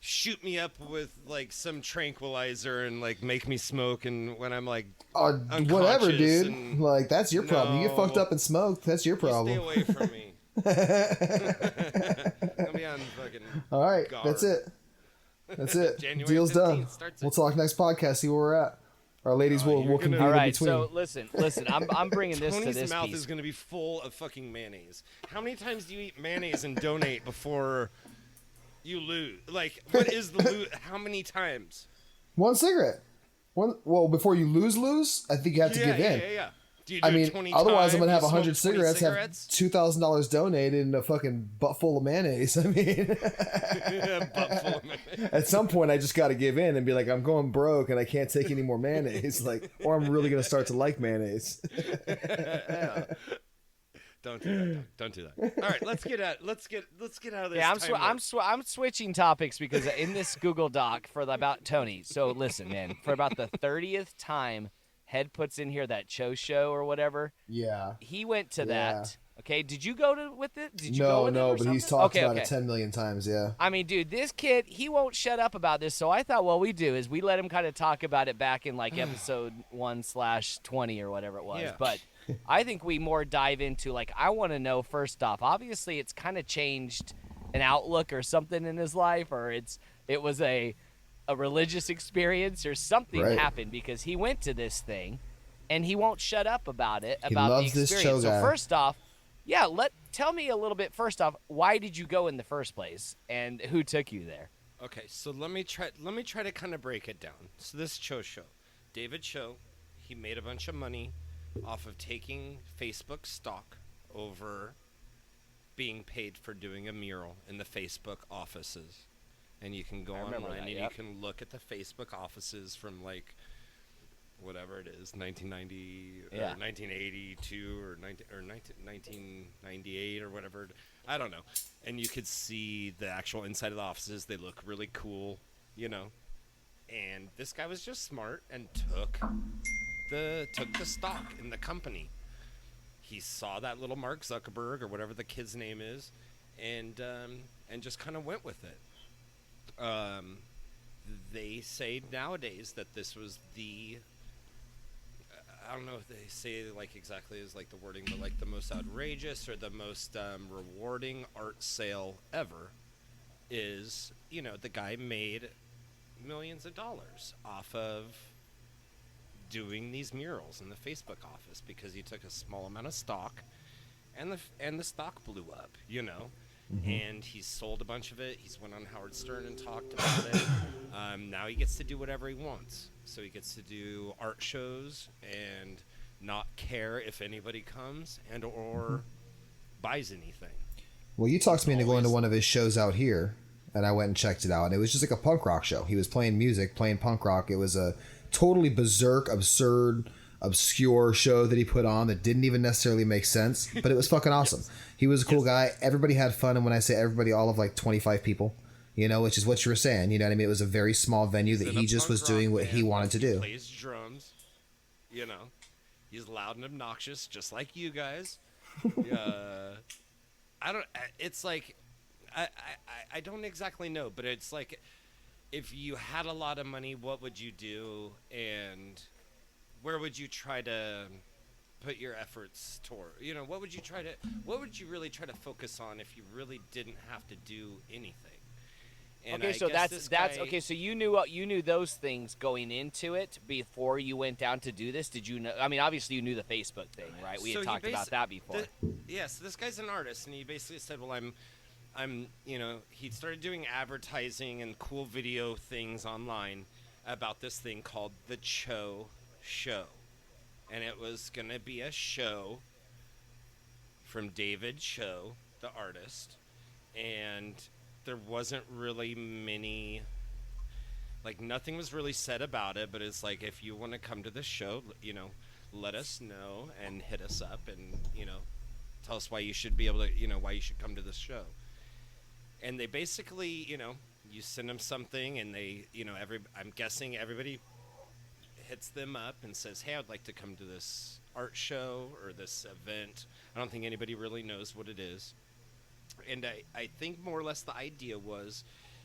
shoot me up with like some tranquilizer and like make me smoke, and when I'm like Whatever, unconscious dude. and- Like that's your problem. You get fucked No. up and smoke. That's your Stay problem. away from me. I'll be on fucking. All right, guard. that's it. That's it. January Deal's 15th done. starts We'll it. talk next podcast. See where we're at. Our ladies will you're gonna- convene All in right, between. so listen. I'm bringing this Tony's to this mouth piece. is gonna be full of fucking mayonnaise. How many times do you eat mayonnaise and donate before you lose? Like, what is the lose? How many times? One cigarette. Well, before you lose, I think you have to give in. Yeah. Do you I do mean, 20 otherwise I'm times? gonna have You 100 smoke 20 cigarettes, have $2,000 donated, and a fucking butt full of mayonnaise. I mean, Butt full of mayonnaise. at some point I just got to give in and be like, I'm going broke and I can't take any more mayonnaise. Like, or I'm really gonna start to like mayonnaise. Don't do that. Don't do that. All right, let's get out of this. Yeah, time warp. I'm switching topics because in this Google Doc about Tony. So listen, man, for about the 30th time, Head puts in here that Chow Show or whatever. Yeah. He went to Yeah. that. Okay, did you go with it? Did you go with it No, or but he's something? talked Okay, about okay. it 10 million times. Yeah. I mean, dude, this kid, he won't shut up about this. So I thought what we do is we let him kind of talk about it back in like episode 1/20 or whatever it was. Yeah. But I think we more dive into like, I want to know first off, obviously it's kind of changed an outlook or something in his life, or it was a religious experience or something Right. happened because he went to this thing and he won't shut up about it, He about the loves this experience. Chow guy. So first off, yeah, tell me a little bit first off, why did you go in the first place and who took you there? Okay, so let me try to kind of break it down. So this Chow Show, David Chow, he made a bunch of money off of taking Facebook stock over being paid for doing a mural in the Facebook offices. And you can go remember online that, and yep. you can look at the Facebook offices from like whatever it is, 1990 Yeah. or 1982 or 1998 or whatever. I don't know. And you could see the actual inside of the offices. They look really cool, you know. And this guy was just smart and took the stock in the company. He saw that little Mark Zuckerberg or whatever the kid's name is, and just kind of went with it. They say nowadays that this was the I don't know if they say like exactly as like the wording, but like the most outrageous or the most rewarding art sale ever is, you know, the guy made millions of dollars off of doing these murals in the Facebook office because he took a small amount of stock and the stock blew up, you know. And he sold a bunch of it. He's went on Howard Stern and talked about it. Now he gets to do whatever he wants. So he gets to do art shows and not care if anybody comes and or buys anything. Well, you talked me into going to always- one of his shows out here, and I went and checked it out. And it was just like a punk rock show. He was playing music, playing punk rock. It was a totally berserk, absurd, obscure show that he put on that didn't even necessarily make sense, but it was fucking awesome. He was a cool guy. Everybody had fun, and when I say everybody, all of like 25 people, you know, which is what you were saying. You know what I mean? It was a very small venue that He's in he a just punk was rock doing what he band. wanted to do. He plays drums, you know. He's loud and obnoxious, just like you guys. I don't. It's like I don't exactly know, but it's like if you had a lot of money, what would you do, and where would you try to put your efforts toward? You know, what would you really try to focus on if you really didn't have to do anything? And Okay, I so guess that's this guy- okay. So you knew those things going into it before you went down to do this. Did you know? I mean, obviously you knew the Facebook thing, right? We So had he talked about that before. So this guy's an artist, and he basically said, well, I'm, you know, he started doing advertising and cool video things online about this thing called the Chow Show. And it was going to be a show from David Chow, the artist. And there wasn't really many, like nothing was really said about it, but it's like, if you want to come to the show, you know, let us know and hit us up and, you know, tell us why you should be able to, you know, why you should come to this show. And they basically, you know, you send them something and they, you know, I'm guessing everybody hits them up and says, hey, I'd like to come to this art show or this event. I don't think anybody really knows what it is. And I think more or less the idea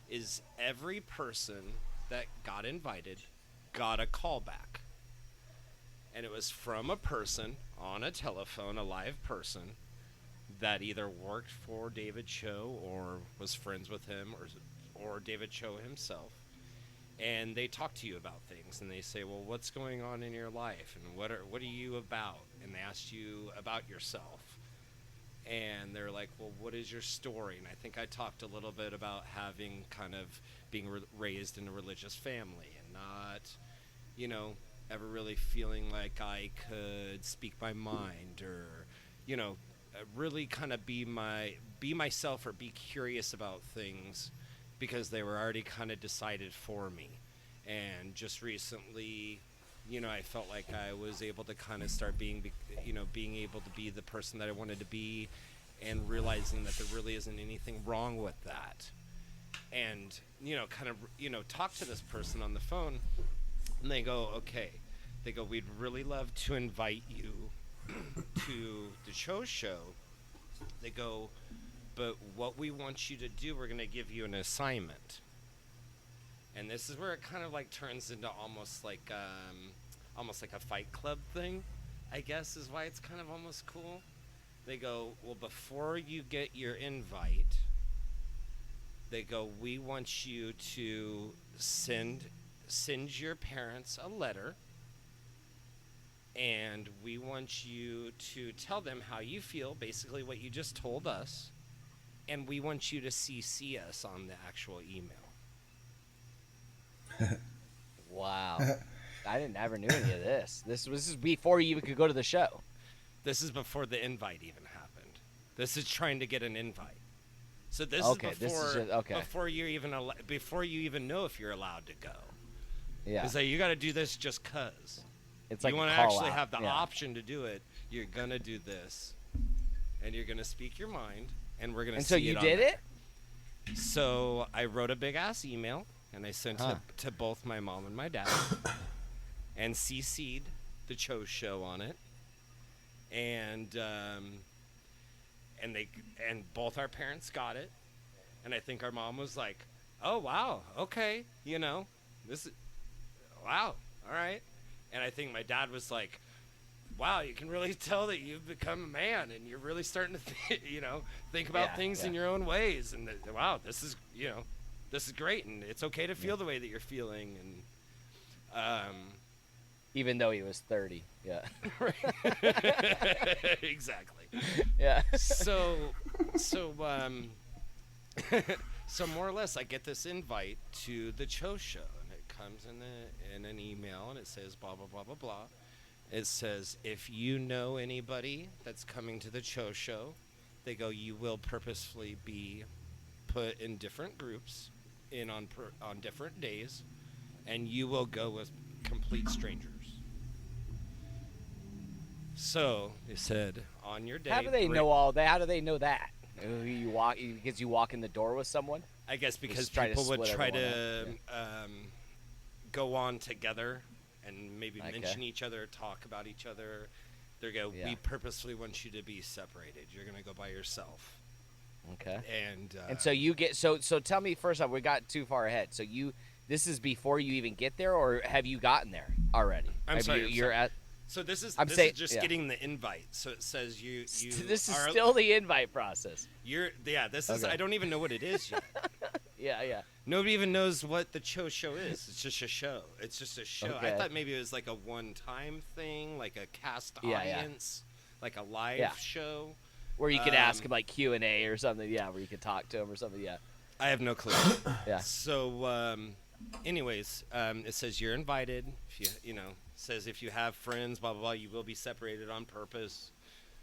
is every person that got invited got a call back. And it was from a person on a telephone, a live person, that either worked for David Chow or was friends with him or David Chow himself. And they talk to you about things, and they say, well, what's going on in your life, and what are you about? And they ask you about yourself. And they're like, well, what is your story? And I think I talked a little bit about having kind of being raised in a religious family and not, you know, ever really feeling like I could speak my mind or, you know, really kind of be myself or be curious about things because they were already kind of decided for me. And just recently, you know, I felt like I was able to kind of start being able to be the person that I wanted to be and realizing that there really isn't anything wrong with that. And, you know, kind of, you know, talk to this person on the phone and they go, okay. They go, we'd really love to invite you to the Chow Show. They go, but what we want you to do, we're going to give you an assignment. And this is where it kind of like turns into almost like a Fight Club thing, I guess is why it's kind of almost cool. They go, well, before you get your invite, they go, we want you to send your parents a letter, and we want you to tell them how you feel, basically what you just told us, and we want you to CC us on the actual email. Wow. I never knew any of this. This is before you even could go to the show. This is before the invite even happened. This is trying to get an invite. So this before you even know if you're allowed to go. Yeah. It's like you got to do this just cuz. It's like you want to actually have the option to do it. You're gonna do this, and you're gonna speak your mind, and we're gonna. And so you did it. So I wrote a big ass email, and I sent it to both my mom and my dad, and CC'd the Chow Show on it, and both our parents got it, and I think our mom was like, "Oh wow, okay, you know, this is wow, all right." And I think my dad was like, wow, you can really tell that you've become a man and you're really starting to, think about things in your own ways. And wow, this is great. And it's okay to feel the way that you're feeling. And even though he was 30. Yeah. Exactly. Yeah. So more or less, I get this invite to the Chow Show. Comes in an email and it says blah blah blah blah blah. It says if you know anybody that's coming to the Chow Show, they go, you will purposefully be put in different groups on different days, and you will go with complete strangers. So they said on your day. How do they know all that? How do they know that? You walk because you walk in the door with someone. I guess because people would try to go on together and maybe mention each other, talk about each other. They go, we purposely want you to be separated. You're going to go by yourself. Okay. And so you get so tell me first off, we got too far ahead. So this is before you even get there, or have you gotten there already? I'm sorry. You're at. So this is just getting the invite. So it says you. This is still the invite process. This is. I don't even know what it is yet. Yeah. Nobody even knows what the Chow Show is. It's just a show. It's just a show. Okay. I thought maybe it was like a one-time thing, like a cast audience, like a live show. Where you could ask him like Q&A or something. Yeah, where you could talk to him or something. Yeah. I have no clue. Yeah. So, anyways, it says you're invited. If says if you have friends, blah blah blah, you will be separated on purpose.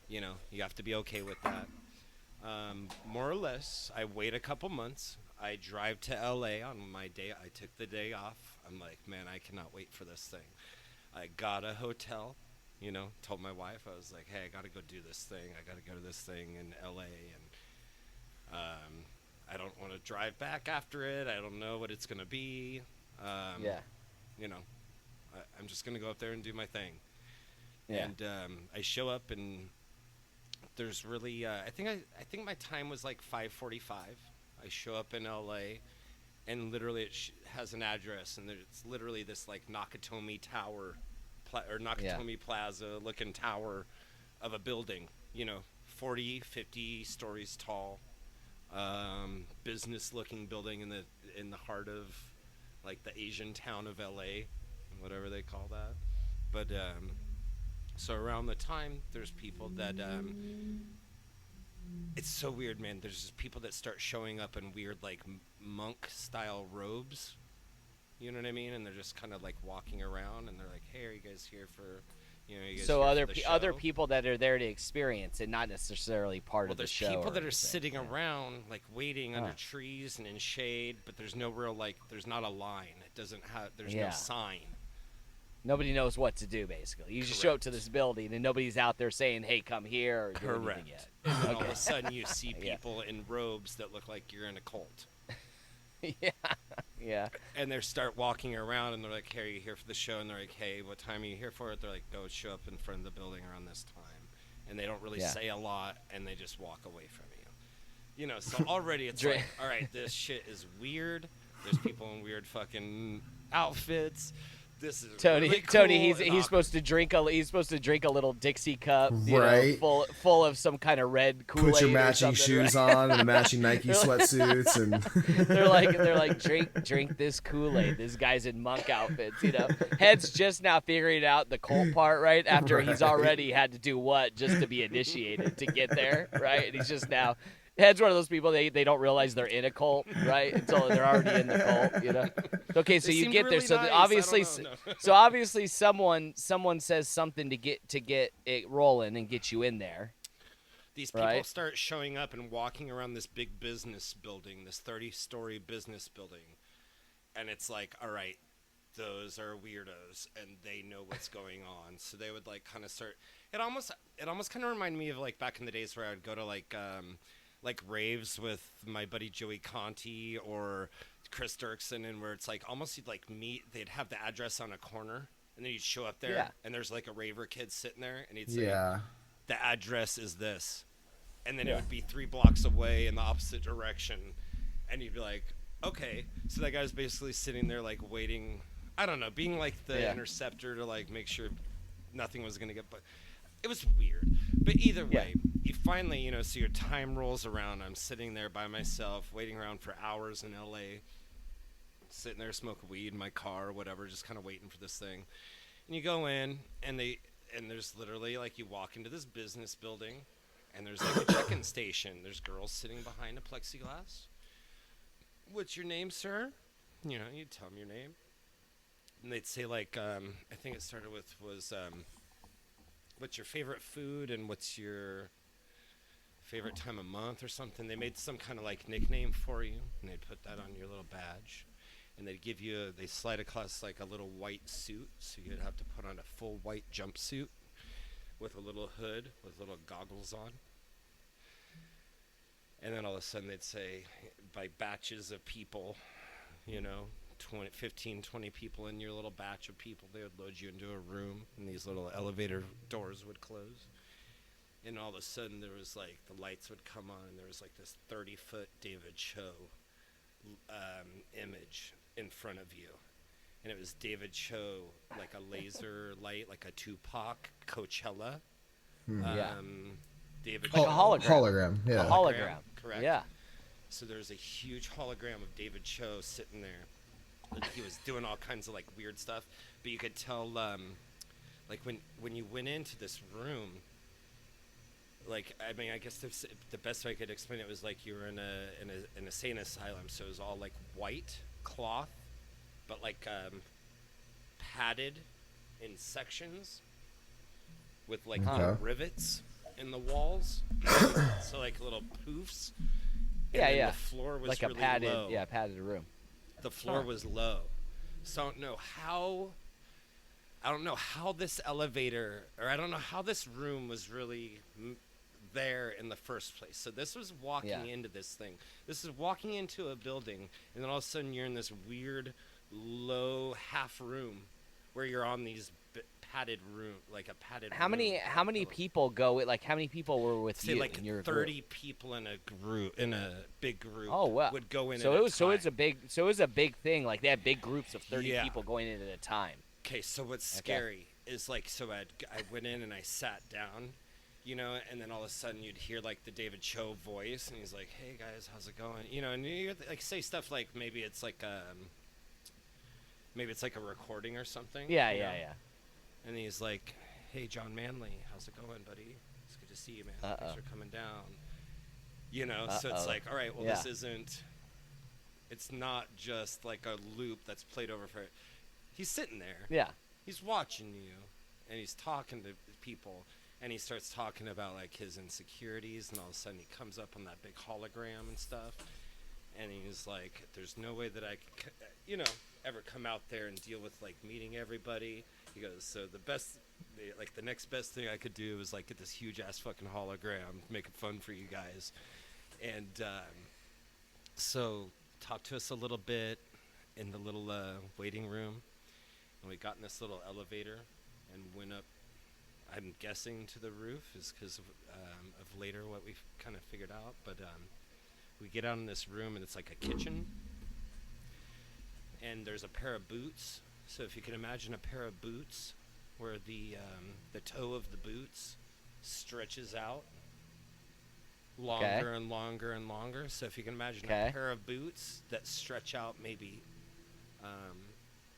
You have to be okay with that. More or less, I wait a couple months. I drive to LA on my day. I took the day off. I'm like, man, I cannot wait for this thing. I got a hotel, told my wife, I was like, hey, I got to go do this thing. I got to go to this thing in LA. And I don't want to drive back after it. I don't know what it's going to be. I'm just gonna go up there and do my thing. Yeah. And I show up, and there's really I think my time was like 5:45. I show up in LA, and literally it has an address, and it's literally this like Nakatomi Tower or Nakatomi Plaza looking tower of a building, 40, 50 stories tall, business looking building in the heart of like the Asian town of LA, whatever they call that. But so around the time, there's people that it's so weird, man. There's just people that start showing up in weird like monk style robes. You know what I mean? And they're just kind of like walking around, and they're like, "Hey, are you guys here for, you guys So here for the other show?" people that are there to experience and not necessarily part of the show. There's people that are anything. sitting around like waiting under trees and in shade, but there's no real like there's not a line. It doesn't have there's no sign. Nobody knows what to do, basically. You just show up to this building, and nobody's out there saying, "Hey, come here," or do anything yet. And then all of a sudden, you see people in robes that look like you're in a cult. Yeah. And they start walking around, and they're like, "Hey, are you here for the show?" And they're like, "Hey, what time are you here for it?" They're like, "Go show up in front of the building around this time." And they don't really say a lot, and they just walk away from you. So already it's like, all right, this shit is weird. There's people in weird fucking outfits. This is Tony. really cool Tony, and he's supposed to drink a little Dixie cup, Right. full of some kind of red Kool-Aid. Put your matching shoes on and the matching Nike sweatsuits, and they're like drink this Kool-Aid. This guy's in monk outfits, Head's just now figuring out the cult part, right? After he's already had to do what just to be initiated to get there, right? And he's just now. Head's one of those people they don't realize they're in a cult, right? Until they're already in the cult, Okay, so you get there. Really So nice. obviously, No. so obviously, someone says something to get it rolling and get you in there. These people Right. start showing up and walking around this big business building, this 30-story business building, and it's like, all right, those are weirdos, and they know what's going on. So they would like kind of start. It almost kind of reminded me of like back in the days where I would go to like raves with my buddy Joey Conti or Chris Dirksen, and where it's like almost you'd like meet. They'd have the address on a corner, and then you'd show up there, and there's like a raver kid sitting there, and he'd say, "The address is this," and then it would be 3 blocks away in the opposite direction, and you'd be like, "Okay." So that guy was basically sitting there like waiting. I don't know, being like the interceptor to like make sure nothing was gonna get. But it was weird. But either way, you finally, so your time rolls around. I'm sitting there by myself, waiting around for hours in LA, sitting there smoking weed in my car or whatever, just kind of waiting for this thing. And you go in, and there's literally like you walk into this business building, and there's like a check-in station. There's girls sitting behind a plexiglass. "What's your name, sir?" You tell them your name. And they'd say like, I think it started with was, "What's your favorite food and what's your favorite time of month," or something. They made some kind of like nickname for you, and they'd put that on your little badge, and they'd give you they slide across like a little white suit, so you'd have to put on a full white jumpsuit with a little hood with little goggles on. And then all of a sudden they'd say, by batches of people, 15, 20 people in your little batch of people, they would load you into a room, and these little elevator doors would close. And all of a sudden there was like the lights would come on, and there was like this 30-foot David Chow image in front of you. And it was David Chow, like a laser light, like a Tupac Coachella. David Like Chow. a hologram. hologram. Yeah. A hologram. Correct. Yeah. So there's a huge hologram of David Chow sitting there. And he was doing all kinds of like weird stuff. But you could tell, like when you went into this room, like, I mean, I guess the best way I could explain it was like you were in an insane asylum. So it was all like white cloth, but like padded in sections with like little rivets in the walls. So like little poofs. And then the floor was like really a padded, low. padded room. The floor was low. So I don't know how this elevator, or I don't know how this room was really there in the first place. So this was walking into this thing. This is walking into a building, and then all of a sudden you're in this weird, low half room where you're on these padded room, like a padded. How many people go? Like how many people were with say you like in your 30 group? people in a group, in a big group. Oh wow. Would go in. So at it was a time. so it was a big thing. Like they had big groups of 30 Yeah. people going in at a time. Okay, so what's scary is like, so I went in and I sat down, you know, and then all of a sudden you'd hear like the David Cho voice, and he's like, "Hey guys, how's it going?" You know, and you like say stuff like maybe it's like a recording or something. Yeah, you yeah, know? yeah. And he's like, "Hey, John Manley, how's it going, buddy? It's good to see you, man. Thanks for coming down." You know, so it's like, all right, well, this isn't. It's not just like a loop that's played over for. He's sitting there. Yeah. He's watching you, and he's talking to people, and he starts talking about like his insecurities, and all of a sudden he comes up on that big hologram and stuff, and he's like, "There's no way that I could, you know, ever come out there and deal with like meeting everybody." He goes, "So the next best thing I could do is like get this huge ass fucking hologram, make it fun for you guys," and so talk to us a little bit in the little waiting room. And we got in this little elevator and went up, I'm guessing, to the roof, is because of later what we've kind of figured out. But we get out in this room, and it's like a kitchen. And there's a pair of boots. So if you can imagine a pair of boots where the toe of the boots stretches out longer and longer and longer. So if you can imagine a pair of boots that stretch out maybe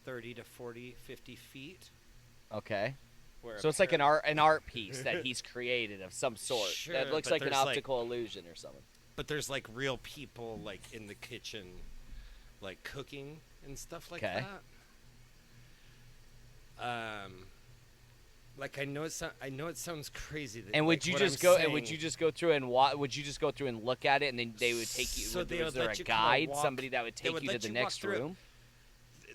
30 to 40, 50 feet. Okay. So it's like an art piece that he's created of some sort. Sure, that looks like an optical illusion or something. But there's like real people like in the kitchen, like cooking and stuff like that. Like I know it sounds crazy. That, and would like, you what just I'm go? saying, And would you just go through and would you just go through and look at it, and then they would take you? So was there a guide, somebody that would take you to the next room?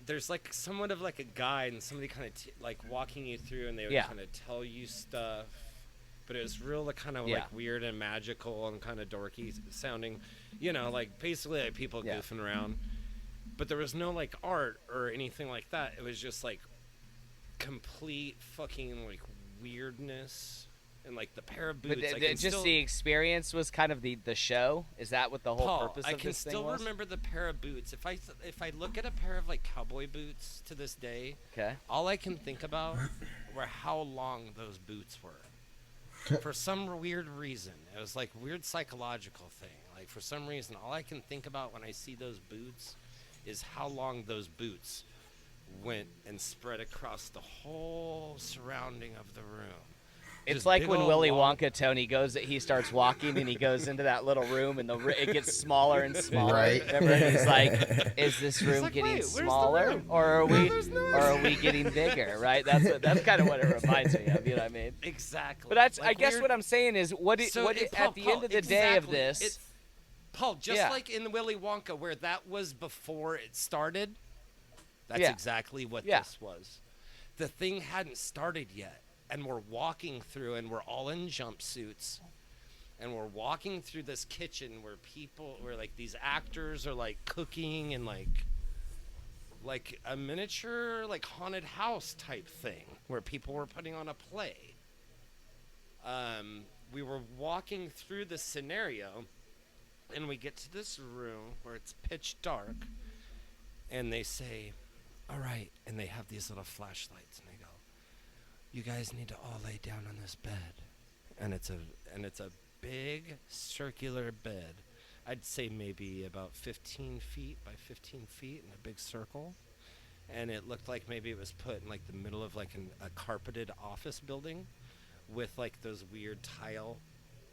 There's like somewhat of like a guide and somebody kind of like walking you through, and they would kind of tell you stuff, but it was real kind of like weird and magical and kind of dorky sounding, you know, like basically like people goofing around, but there was no like art or anything like that. It was just like complete fucking like weirdness. And like the pair of boots, but the experience was kind of the show. Is that what the whole purpose of this thing was? I can still remember the pair of boots. If I look at a pair of like cowboy boots to this day, all I can think about were how long those boots were. For some weird reason, it was like weird psychological thing. Like for some reason, all I can think about when I see those boots is how long those boots went and spread across the whole surrounding of the room. It's like when Willy Wonka, Tony, he starts walking and he goes into that little room and it gets smaller and smaller. Right. Remember? And he's like, is this room getting smaller or are we getting bigger? Right? That's kind of what it reminds me of. You know what I mean? Exactly. But I guess what I'm saying is at the end of the day of this. Paul, like in Willy Wonka where that was before it started, that's exactly what this was. The thing hadn't started yet. And we're walking through, and we're all in jumpsuits, and we're walking through this kitchen where like these actors are like cooking and like a miniature like haunted house type thing where people were putting on a play. We were walking through this scenario, and we get to this room where it's pitch dark, and they say, "All right," and they have these little flashlights, and they go, "You guys need to all lay down on this bed," and it's a big circular bed. I'd say maybe about 15 feet by 15 feet in a big circle, and it looked like maybe it was put in like the middle of like a carpeted office building, with like those weird tile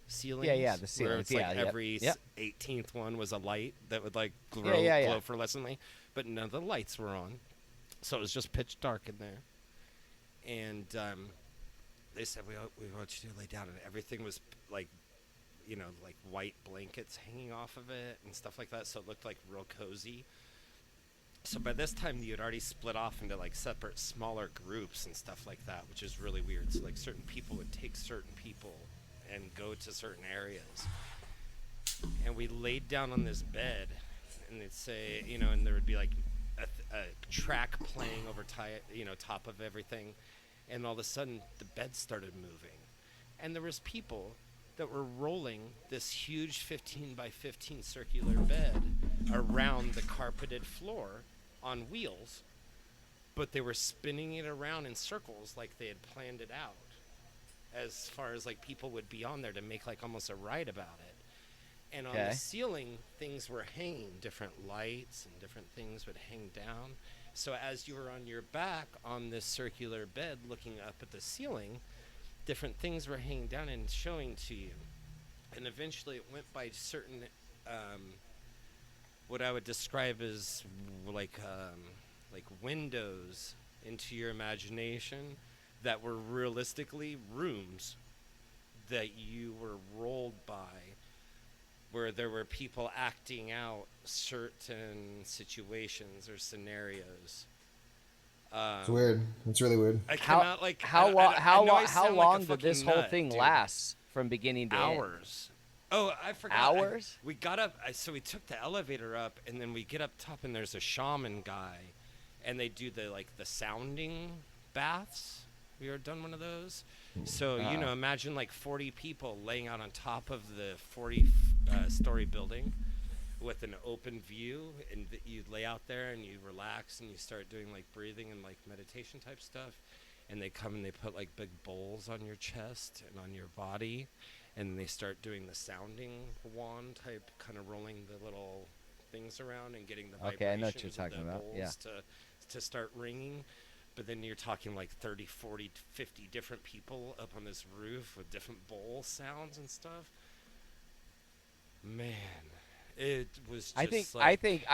ceilings. Yeah, the ceilings. Where it's like every 18th one was a light that would like glow fluorescently, but none of the lights were on, so it was just pitch dark in there. And they said, we want you to lay down, and everything was like, you know, like white blankets hanging off of it and stuff like that, so it looked like real cozy. So by this time, you had already split off into like separate, smaller groups and stuff like that, which is really weird. So like certain people would take certain people and go to certain areas. And we laid down on this bed, and they'd say, you know, and there would be like a track playing over top of everything, and all of a sudden the bed started moving, and there was people that were rolling this huge 15 by 15 circular bed around the carpeted floor on wheels, but they were spinning it around in circles like they had planned it out, as far as like people would be on there to make like almost a ride about it. And on the ceiling, things were hanging, different lights and different things would hang down. So as you were on your back on this circular bed looking up at the ceiling, different things were hanging down and showing to you. And eventually it went by certain, what I would describe as like windows into your imagination that were realistically rooms that you were rolled by, where there were people acting out certain situations or scenarios. It's weird. It's really weird. How long did this whole thing last from beginning to end? Hours. Oh, I forgot. Hours? We got up. So we took the elevator up, and then we get up top, and there's a shaman guy, and they do the sounding baths. We ever done one of those? So imagine like 40 people laying out on top of the 40-story building with an open view, and you lay out there and you relax and you start doing like breathing and like meditation type stuff, and they come and they put like big bowls on your chest and on your body, and they start doing the sounding wand type, kind of rolling the little things around and getting the vibrations I know what you're talking of the about. bowls to start ringing. But then you're talking like 30, 40, 50 different people up on this roof with different bowl sounds and stuff. Man, it was just I think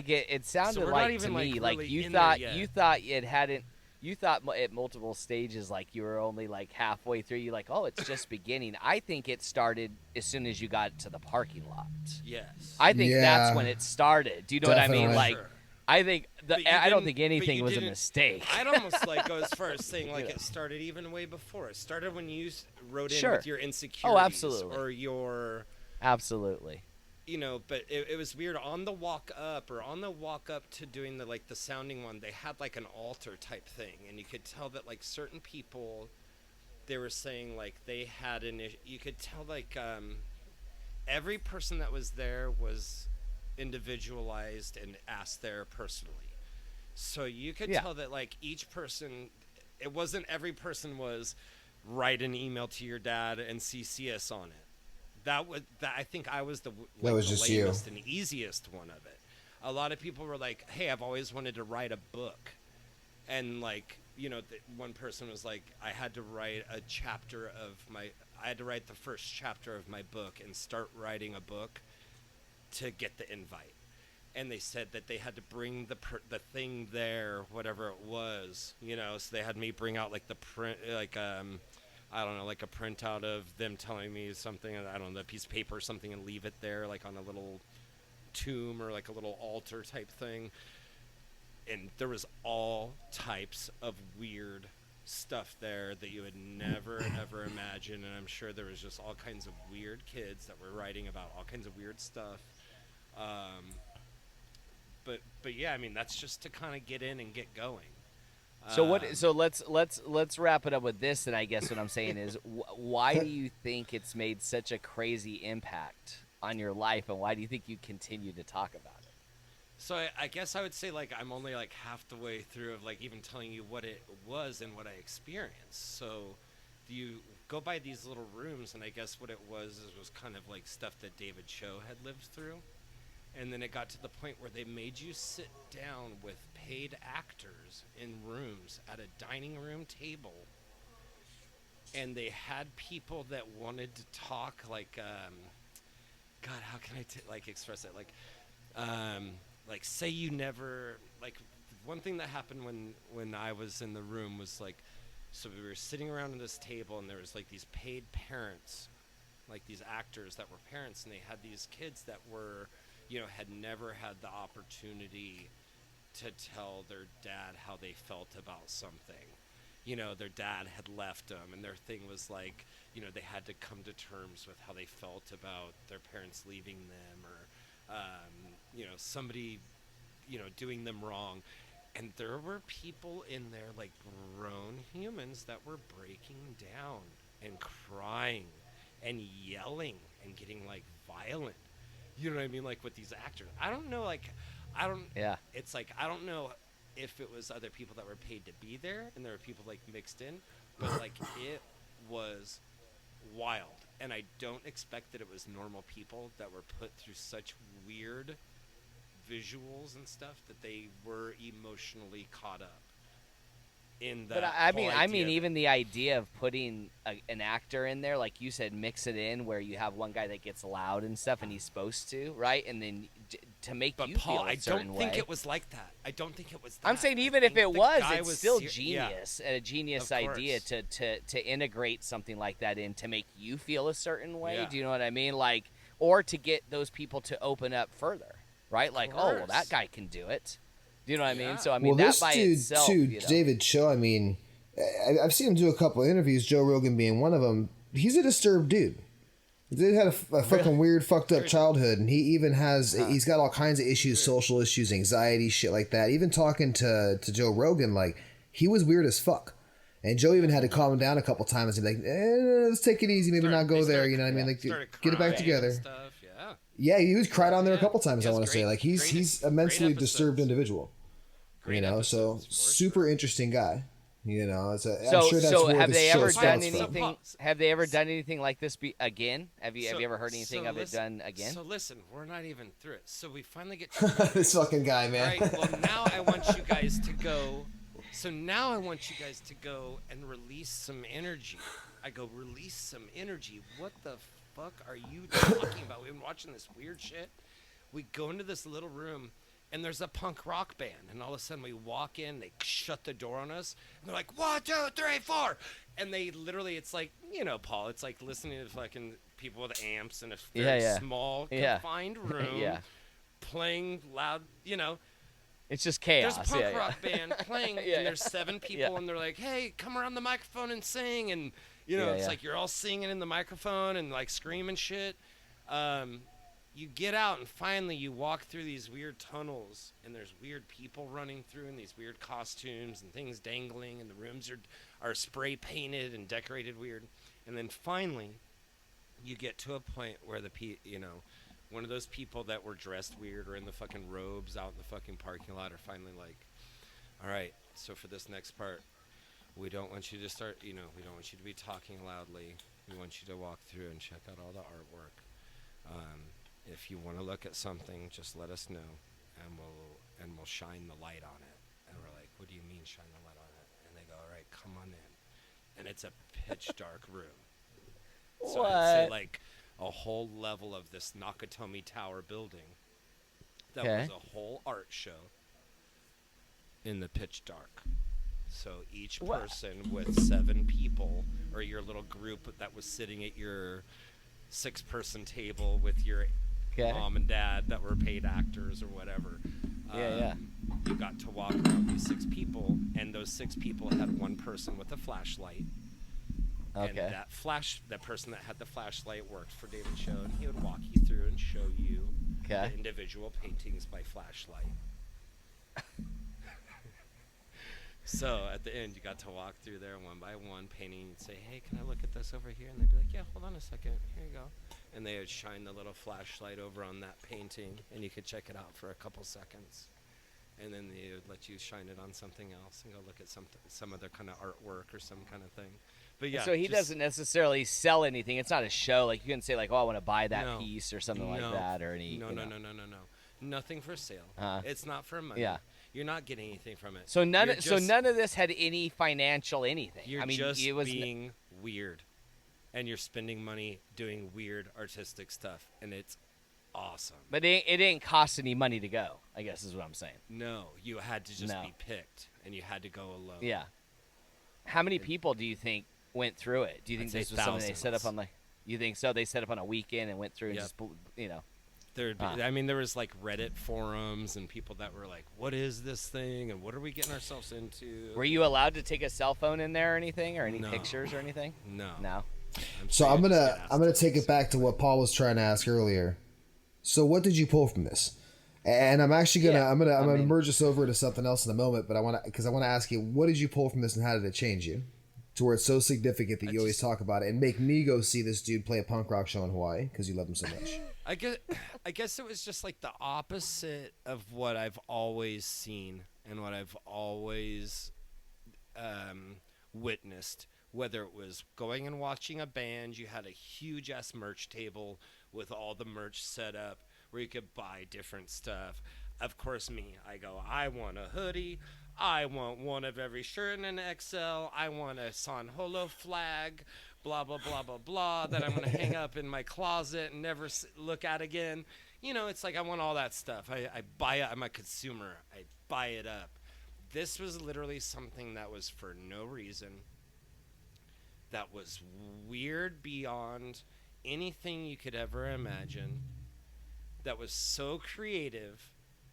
it sounded like to me like you thought at multiple stages like you were only like halfway through. You're like, oh, it's just beginning. I think it started as soon as you got to the parking lot. Yes. I think that's when it started. Do you know Definitely. what I mean? Like, Sure. I think I don't think anything was a mistake. I'd almost like go as far as saying like it started even way before. It started when you wrote in with your insecurities. Oh, absolutely. Or your... Absolutely. But it was weird. On the walk up to doing the sounding one, they had like an altar type thing. And you could tell that like certain people, they were saying like they had you could tell like every person that was there was individualized and asked there personally, so you could tell that like each person, it wasn't every person was write an email to your dad and CC us on it. I think I was the lamest and easiest one of it. A lot of people were like, hey, I've always wanted to write a book, and like one person was like, I had to write the first chapter of my book and start writing a book to get the invite. And they said that they had to bring the thing there, whatever it was, so they had me bring out like the print, like I don't know, like a printout of them telling me something, I don't know, a piece of paper or something, and leave it there like on a little tomb or like a little altar type thing. And there was all types of weird stuff there that you would never ever imagine. And I'm sure there was just all kinds of weird kids that were writing about all kinds of weird stuff. But yeah, I mean, that's just to kind of get in and get going. So let's wrap it up with this. And I guess what I'm saying is, why do you think it's made such a crazy impact on your life, and why do you think you continue to talk about it? So I guess I would say like I'm only like half the way through of like even telling you what it was and what I experienced. So you go by these little rooms, and I guess what it was kind of like stuff that David Chow had lived through. And then it got to the point where they made you sit down with paid actors in rooms at a dining room table. And they had people that wanted to talk like, God, how can I express it? Like say you never, like one thing that happened when I was in the room was like, so we were sitting around at this table, and there was like these paid parents, like these actors that were parents, and they had these kids that were, had never had the opportunity to tell their dad how they felt about something. Their dad had left them, and their thing was like, they had to come to terms with how they felt about their parents leaving them, or, somebody, doing them wrong. And there were people in there, like grown humans, that were breaking down and crying and yelling and getting like violent. You know what I mean? Like with these actors. I don't know, like, Yeah. It's like, I don't know if it was other people that were paid to be there and there were people like mixed in, but like it was wild. And I don't expect that it was normal people that were put through such weird visuals and stuff that they were emotionally caught up in that. But I mean, even the idea of putting an actor in there, like you said, mix it in where you have one guy that gets loud and stuff, and he's supposed to, right? And then to make But you Paul, feel a I certain don't think way. it was like that. I don't think it was that. I'm saying even I if think it the was, guy it's still yeah. genius, a genius Of idea course. to integrate something like that in to make you feel a certain way. Yeah. Do you know what I mean? Like, or to get those people to open up further, right? Like, oh, well, that course. guy can do it. Do you know what I Yeah. mean? So I mean, Well, that this by dude itself, too, you know. David Cho. I mean, I've seen him do a couple of interviews. Joe Rogan being one of them. He's a disturbed dude. The dude had a fucking weird, fucked up childhood, and he even has he's got all kinds of issues, social issues, anxiety, shit like that. Even talking to Joe Rogan, like he was weird as fuck. And Joe even had to calm him down a couple times and be like, let's take it easy, maybe not go there. You know what I mean? Like, Started get it back crying together. and stuff. Yeah. Yeah, he was cried on there a Yeah. couple times. He I has want to say, great- like he's great- a mentally great disturbed episodes. individual. Great So episodes, for super sure. interesting guy. I'm So, sure that's so where have this they show ever sprouts done from. anything? Have they ever done anything like this again? Have you So- ever heard anything so of listen- it done again? So listen, we're not even through it. So we finally get to This fucking guy, All man. right, well, now I want you guys to go. So now I want you guys to go and release some energy. I go, release some energy. What the fuck are you talking about? We've been watching this weird shit. We go into this little room, and there's a punk rock band. And all of a sudden, we walk in, they shut the door on us. And they're like, 1, 2, 3, 4. And they literally, it's like, Paul, it's like listening to fucking people with amps in a very small, confined room. Yeah. Playing loud, It's just chaos. there's a punk rock band playing, Yeah. and there's 7 people, and they're like, "Hey, come around the microphone and sing," and it's like you're all singing in the microphone and like screaming shit. You get out, and finally you walk through these weird tunnels, and there's weird people running through in these weird costumes and things dangling, and the rooms are spray painted and decorated weird, and then finally you get to a point where one of those people that were dressed weird or in the fucking robes out in the fucking parking lot are finally like, all right, so for this next part, we don't want you to start, we don't want you to be talking loudly. We want you to walk through and check out all the artwork. If you want to look at something, just let us know, and we'll shine the light on it. And we're like, what do you mean shine the light on it? And they go, all right, come on in. And it's a pitch dark room. So I'd say like a whole level of this Nakatomi Tower building that was a whole art show in the pitch dark. So each person with 7 people, or your little group that was sitting at your 6-person table with your mom and dad that were paid actors or whatever. You got to walk around these 6 people, and those 6 people had one person with a flashlight. And that person that had the flashlight worked for David Cho, and he would walk you through and show you the individual paintings by flashlight. So at the end, you got to walk through there one by one, painting. You'd say, "Hey, can I look at this over here?" And they'd be like, "Yeah, hold on a second. Here you go." And they would shine the little flashlight over on that painting, and you could check it out for a couple seconds. And then they would let you shine it on something else and go look at some other kind of artwork or some kind of thing. But yeah, so he doesn't necessarily sell anything. It's not a show. Like you can say, like, "Oh, I want to buy that piece" or something like that, or any. No. Nothing for sale. It's not for money. Yeah. You're not getting anything from it. So none of this had any financial anything. You're just it was being weird, and you're spending money doing weird artistic stuff, and it's awesome. But it didn't cost any money to go, I guess is what I'm saying. No, you had to just be picked, and you had to go alone. Yeah. How many people do you think went through it? Do you think I'd this say was something they set up thousands. on you think so? They set up on a weekend and went through and just, There was like Reddit forums and people that were like, "What is this thing? And what are we getting ourselves into?" Were you allowed to take a cell phone in there or anything, or any No. pictures or anything? No. No. So I'm gonna take it back to what Paul was trying to ask earlier. So what did you pull from this? And I'm actually gonna Yeah, I'm gonna I mean- merge this over to something else in a moment, but I want to ask you, what did you pull from this and how did it change you to where it's so significant that you always talk about it and make me go see this dude play a punk rock show in Hawaii because you love him so much? I guess it was just like the opposite of what I've always seen and what I've always witnessed. Whether it was going and watching a band, you had a huge ass merch table with all the merch set up where you could buy different stuff. Of course, I go, I want a hoodie. I want one of every shirt in an XL. I want a San Holo flag, blah, blah, blah, blah, blah, that I'm going to hang up in my closet and never look at again. You know, it's like I want all that stuff. I buy it. I'm a consumer. I buy it up. This was literally something that was for no reason. That was weird beyond anything you could ever imagine. That was so creative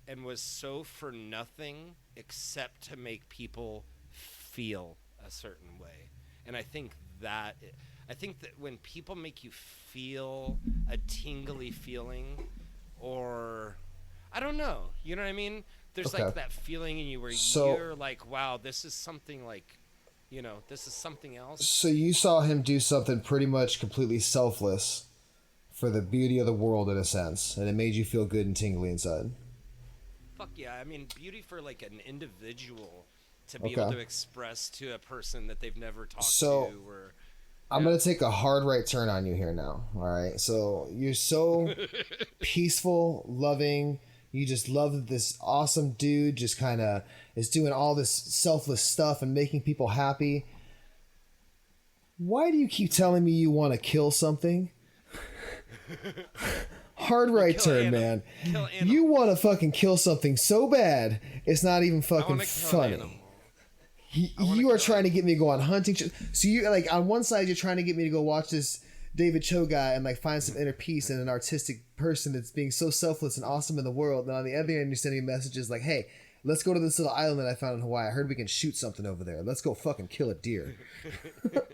and was so for nothing except to make people feel a certain way. And I think that when people make you feel a tingly feeling, or I don't know, you know what I mean? There's like that feeling in you where you're like, wow, this is something like, you know, this is something else. So you saw him do something pretty much completely selfless for the beauty of the world in a sense, and it made you feel good and tingly inside. Fuck yeah. I mean, beauty for like an individual to be able to express to a person that they've never talked to. Or I'm going to take a hard right turn on you here now. All right. So you're so peaceful, loving. You just love that this awesome dude just kind of is doing all this selfless stuff and making people happy. Why do you keep telling me you want to kill something? Hard right turn, man. You want to fucking kill something so bad, it's not even fucking funny. You are trying to get me to go on hunting. So you like on one side, you're trying to get me to go watch this David Cho guy and like find some inner peace in an artistic person that's being so selfless and awesome in the world. And on the other end, you're sending me messages like, "Hey, let's go to this little island that I found in Hawaii. I heard we can shoot something over there. Let's go fucking kill a deer."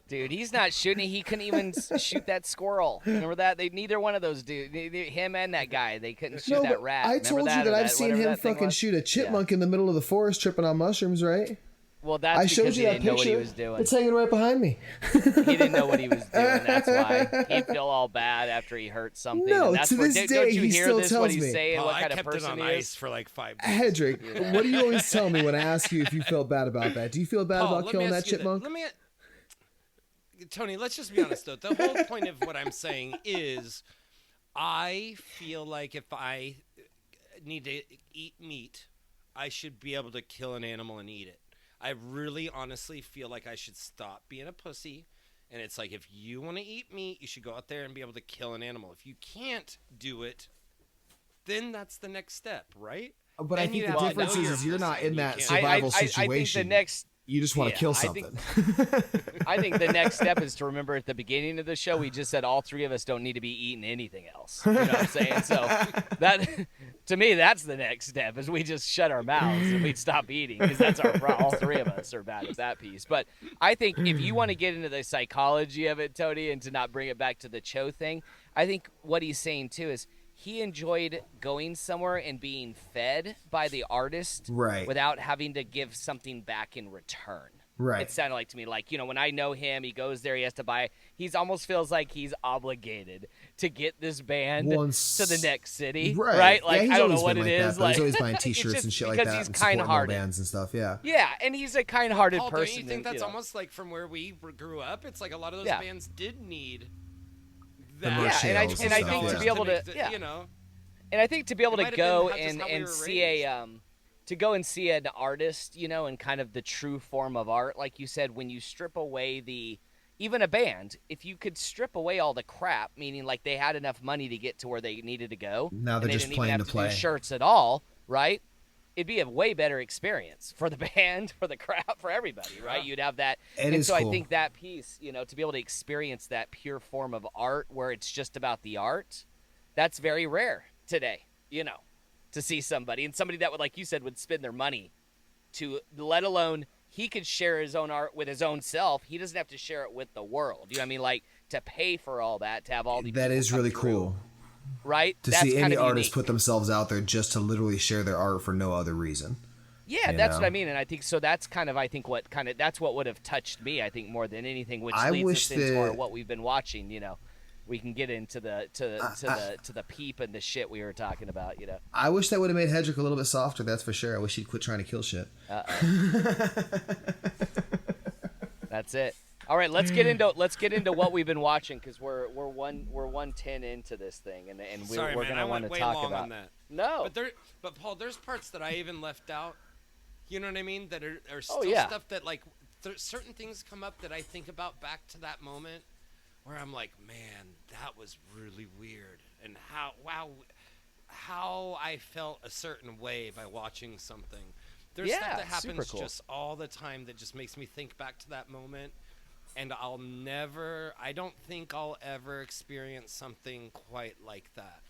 Dude, he's not shooting. He couldn't even shoot that squirrel. Remember that? Neither one of those dudes, him and that guy, they couldn't shoot that rat. I told you that I've seen him fucking shoot a chipmunk in the middle of the forest tripping on mushrooms, right? Well, that's I showed because you he that didn't know what he picture. was doing. It's hanging right behind me. He didn't know what he was doing. That's why he'd feel all bad after he hurt something. No, and that's to this don't day, you he hear still this, tells what he's me. saying, what I kind of kept person it on he ice is? for like 5 days. Hedrick, what do you always tell me when I ask you if you felt bad about that? Do you feel bad Paul, about killing that chipmunk? Tony, let's just be honest though. The whole point of what I'm saying is, I feel like if I need to eat meat, I should be able to kill an animal and eat it. I really honestly feel like I should stop being a pussy. And it's like, if you want to eat meat, you should go out there and be able to kill an animal. If you can't do it, then that's the next step, right? But I think the difference is you're not in that survival situation. I think the next... You just want to kill something. I think the next step is to remember at the beginning of the show, we just said all three of us don't need to be eating anything else. You know what I'm saying? So that, to me, that's the next step is we just shut our mouths and we'd stop eating because that's our problem. All three of us are bad at that piece. But I think if you want to get into the psychology of it, Tony, and to not bring it back to the Cho thing, I think what he's saying too is he enjoyed going somewhere and being fed by the artist without having to give something back in return. Right. It sounded like to me like, you know, when I know him, he goes there, he has to buy. He almost feels like he's obligated to get this band to the next city. Right. Like, I don't know what it is. He's always buying T-shirts and shit like that. Because he's kind-hearted. Bands and stuff, yeah. Yeah, and he's a kind-hearted person. Don't you think that's almost like from where we grew up? It's like a lot of those bands did need that. Yeah, and I think to be able to, you know, and I think to be able to go and see to go and see an artist, you know, and kind of the true form of art, like you said, when you strip away even a band, if you could strip away all the crap, meaning like they had enough money to get to where they needed to go, now they're just playing to play, do shirts at all, right? It'd be a way better experience for the band, for the crowd, for everybody, right? You'd have that. And so I think that piece, you know, to be able to experience that pure form of art where it's just about the art, that's very rare today, you know, to see somebody. And somebody that would, like you said, would spend their money to, let alone he could share his own art with his own self. He doesn't have to share it with the world. You know what I mean? Like, to pay for all that, to have all the That is really cool. right? To That's see kind any of artist unique. put themselves out there just to literally share their art for no other reason. Yeah, that's what I mean, and I think so. That's kind of, I think, that's what would have touched me. I think more than anything, which leads us into what we've been watching. We can get into the peep and the shit we were talking about. I wish that would have made Hedrick a little bit softer. That's for sure. I wish he'd quit trying to kill shit. That's it. All right, let's get into what we've been watching, because we're 110 into this thing, and we're gonna want to talk about on that. No, but Paul, there's parts that I even left out. You know what I mean? That are still stuff that like certain things come up that I think about back to that moment where I'm like, man, that was really weird, and how I felt a certain way by watching something. There's stuff that happens just all the time that just makes me think back to that moment. And I don't think I'll ever experience something quite like that.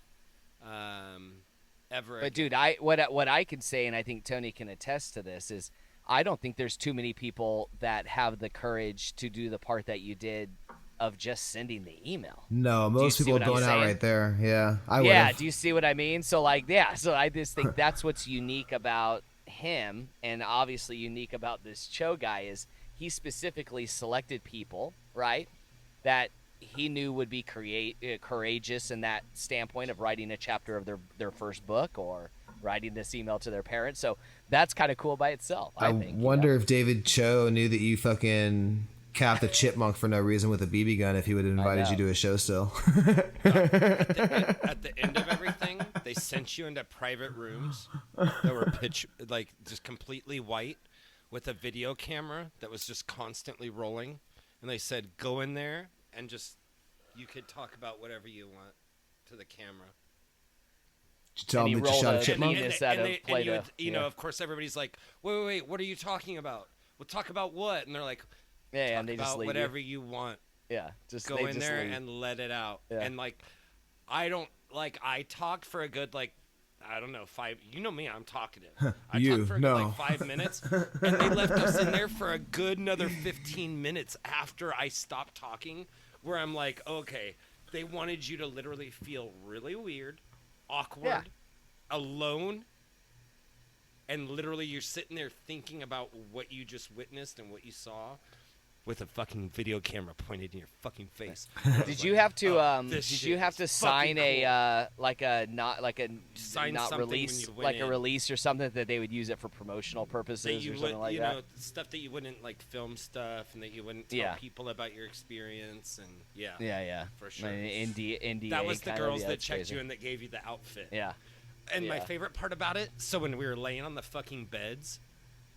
Ever. But dude, what I can say, and I think Tony can attest to this, is I don't think there's too many people that have the courage to do the part that you did of just sending the email. No, most people going out right there. Yeah, do you see what I mean? So so I just think that's what's unique about him, and obviously unique about this Cho guy, is he specifically selected people, right, that he knew would be courageous in that standpoint of writing a chapter of their first book or writing this email to their parents. So that's kind of cool by itself, I think. I wonder if David Cho knew that you fucking capped a chipmunk for no reason with a BB gun, if he would have invited you to a show still. At the end of everything, they sent you into private rooms that were just completely white with a video camera that was just constantly rolling. And they said, go in there and you could talk about whatever you want to the camera. Did you tell them that you shot a chipmunk? Of course, everybody's like, wait, what are you talking about? We'll talk about what? And they're like, and they about just leave whatever you want. Yeah, go in there and let it out. Yeah. And I talked for a good I don't know, 5. You know me, I'm talkative. I talked for a good 5 minutes, and they left us in there for a good another 15 minutes after I stopped talking, where I'm like, okay, they wanted you to literally feel really weird, awkward, alone, and literally you're sitting there thinking about what you just witnessed and what you saw, with a fucking video camera pointed in your fucking face. Did you have to did you have to sign a not release, like a release or something that they would use it for promotional purposes or something like that? Stuff that you wouldn't film stuff, and that you wouldn't tell people about your experience, and yeah, for sure. NDA. That was the girls that checked you and that gave you the outfit. Yeah. And my favorite part about it, so when we were laying on the fucking beds,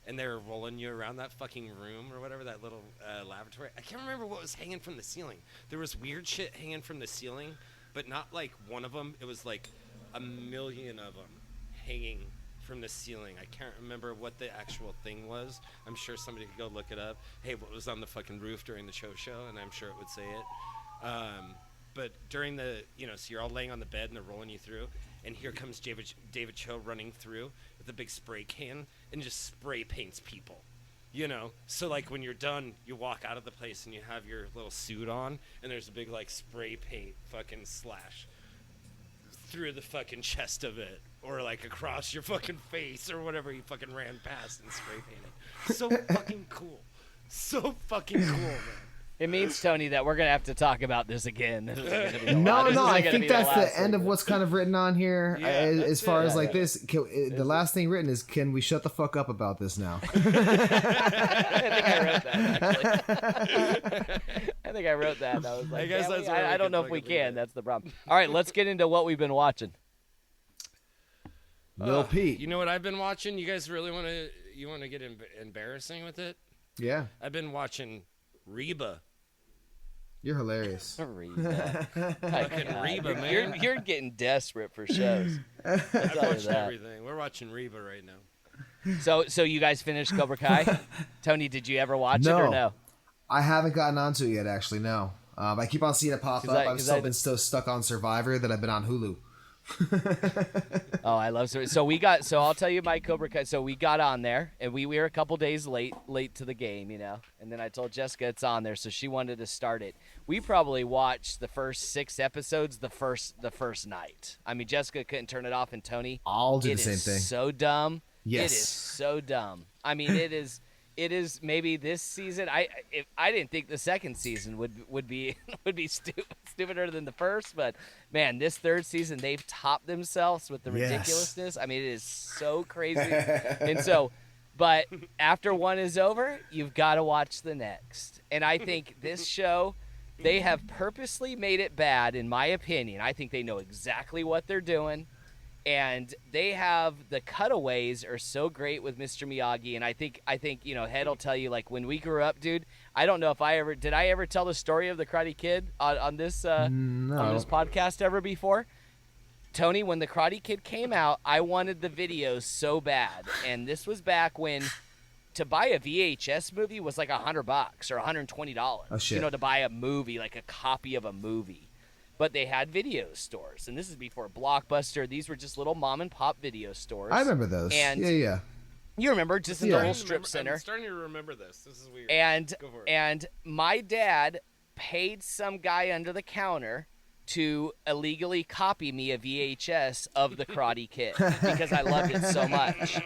and they were rolling you around that fucking room or whatever, that little lavatory. I can't remember what was hanging from the ceiling. There was weird shit hanging from the ceiling, but not like one of them. It was like a million of them hanging from the ceiling. I can't remember what the actual thing was. I'm sure somebody could go look it up. Hey, what was on the fucking roof during the Chow Show? And I'm sure it would say it. But during the, so you're all laying on the bed and they're rolling you through, and here comes David Cho running through with a big spray can and just spray paints people, So when you're done, you walk out of the place and you have your little suit on, and there's a big spray paint fucking slash through the fucking chest of it, or across your fucking face or whatever you fucking ran past and spray painted. So fucking cool. So fucking cool, man. It means, Tony, that we're going to have to talk about this again. No, I think that's the end of what's kind of written on here. As far as this, the last thing written is, can we shut the fuck up about this now? I think I wrote that, actually. I think I wrote that. And I was like, I don't know if we can. That's the problem. All right, let's get into what we've been watching. Lil Pete. You know what I've been watching? You guys really want to get embarrassing with it? Yeah. I've been watching Reba. You're hilarious. Reba. Fucking Reba, man. You're getting desperate for shows. I've watched everything. We're watching Reba right now. So you guys finished Cobra Kai? Tony, did you ever watch it or no? I haven't gotten onto it yet, actually, no. I keep on seeing it pop up. I've still been so stuck on Survivor that I've been on Hulu Oh, I love so I'll tell you my Cobra Kai. So we got on there, and we were a couple days late to the game, and then I told Jessica it's on there, so she wanted to start it. We probably watched the first 6 episodes the first night. I mean, Jessica couldn't turn it off, and Tony, I'll do the same thing. So dumb. Yes. It is so dumb. I mean, it is maybe this season. I didn't think the second season would be stupider than the first, but man, this third season they've topped themselves with the ridiculousness. I mean, it is so crazy. And so, but after one is over, you've got to watch the next. And I think this show, they have purposely made it bad, in my opinion. I think they know exactly what they're doing. And they have the cutaways are so great with Mr. Miyagi, and I think Head will tell you, like, when we grew up, dude. I don't know if I ever tell the story of the Karate Kid on this podcast ever before. Tony, when the Karate Kid came out, I wanted the videos so bad, and this was back when to buy a VHS movie was like $100 or $120. Oh, shit. To buy a movie, like a copy of a movie. But they had video stores, and this is before Blockbuster. These were just little mom and pop video stores. I remember those. And yeah. You remember, just in the little strip center. I'm starting to remember this. This is weird. And my dad paid some guy under the counter to illegally copy me a VHS of the Karate Kid because I loved it so much.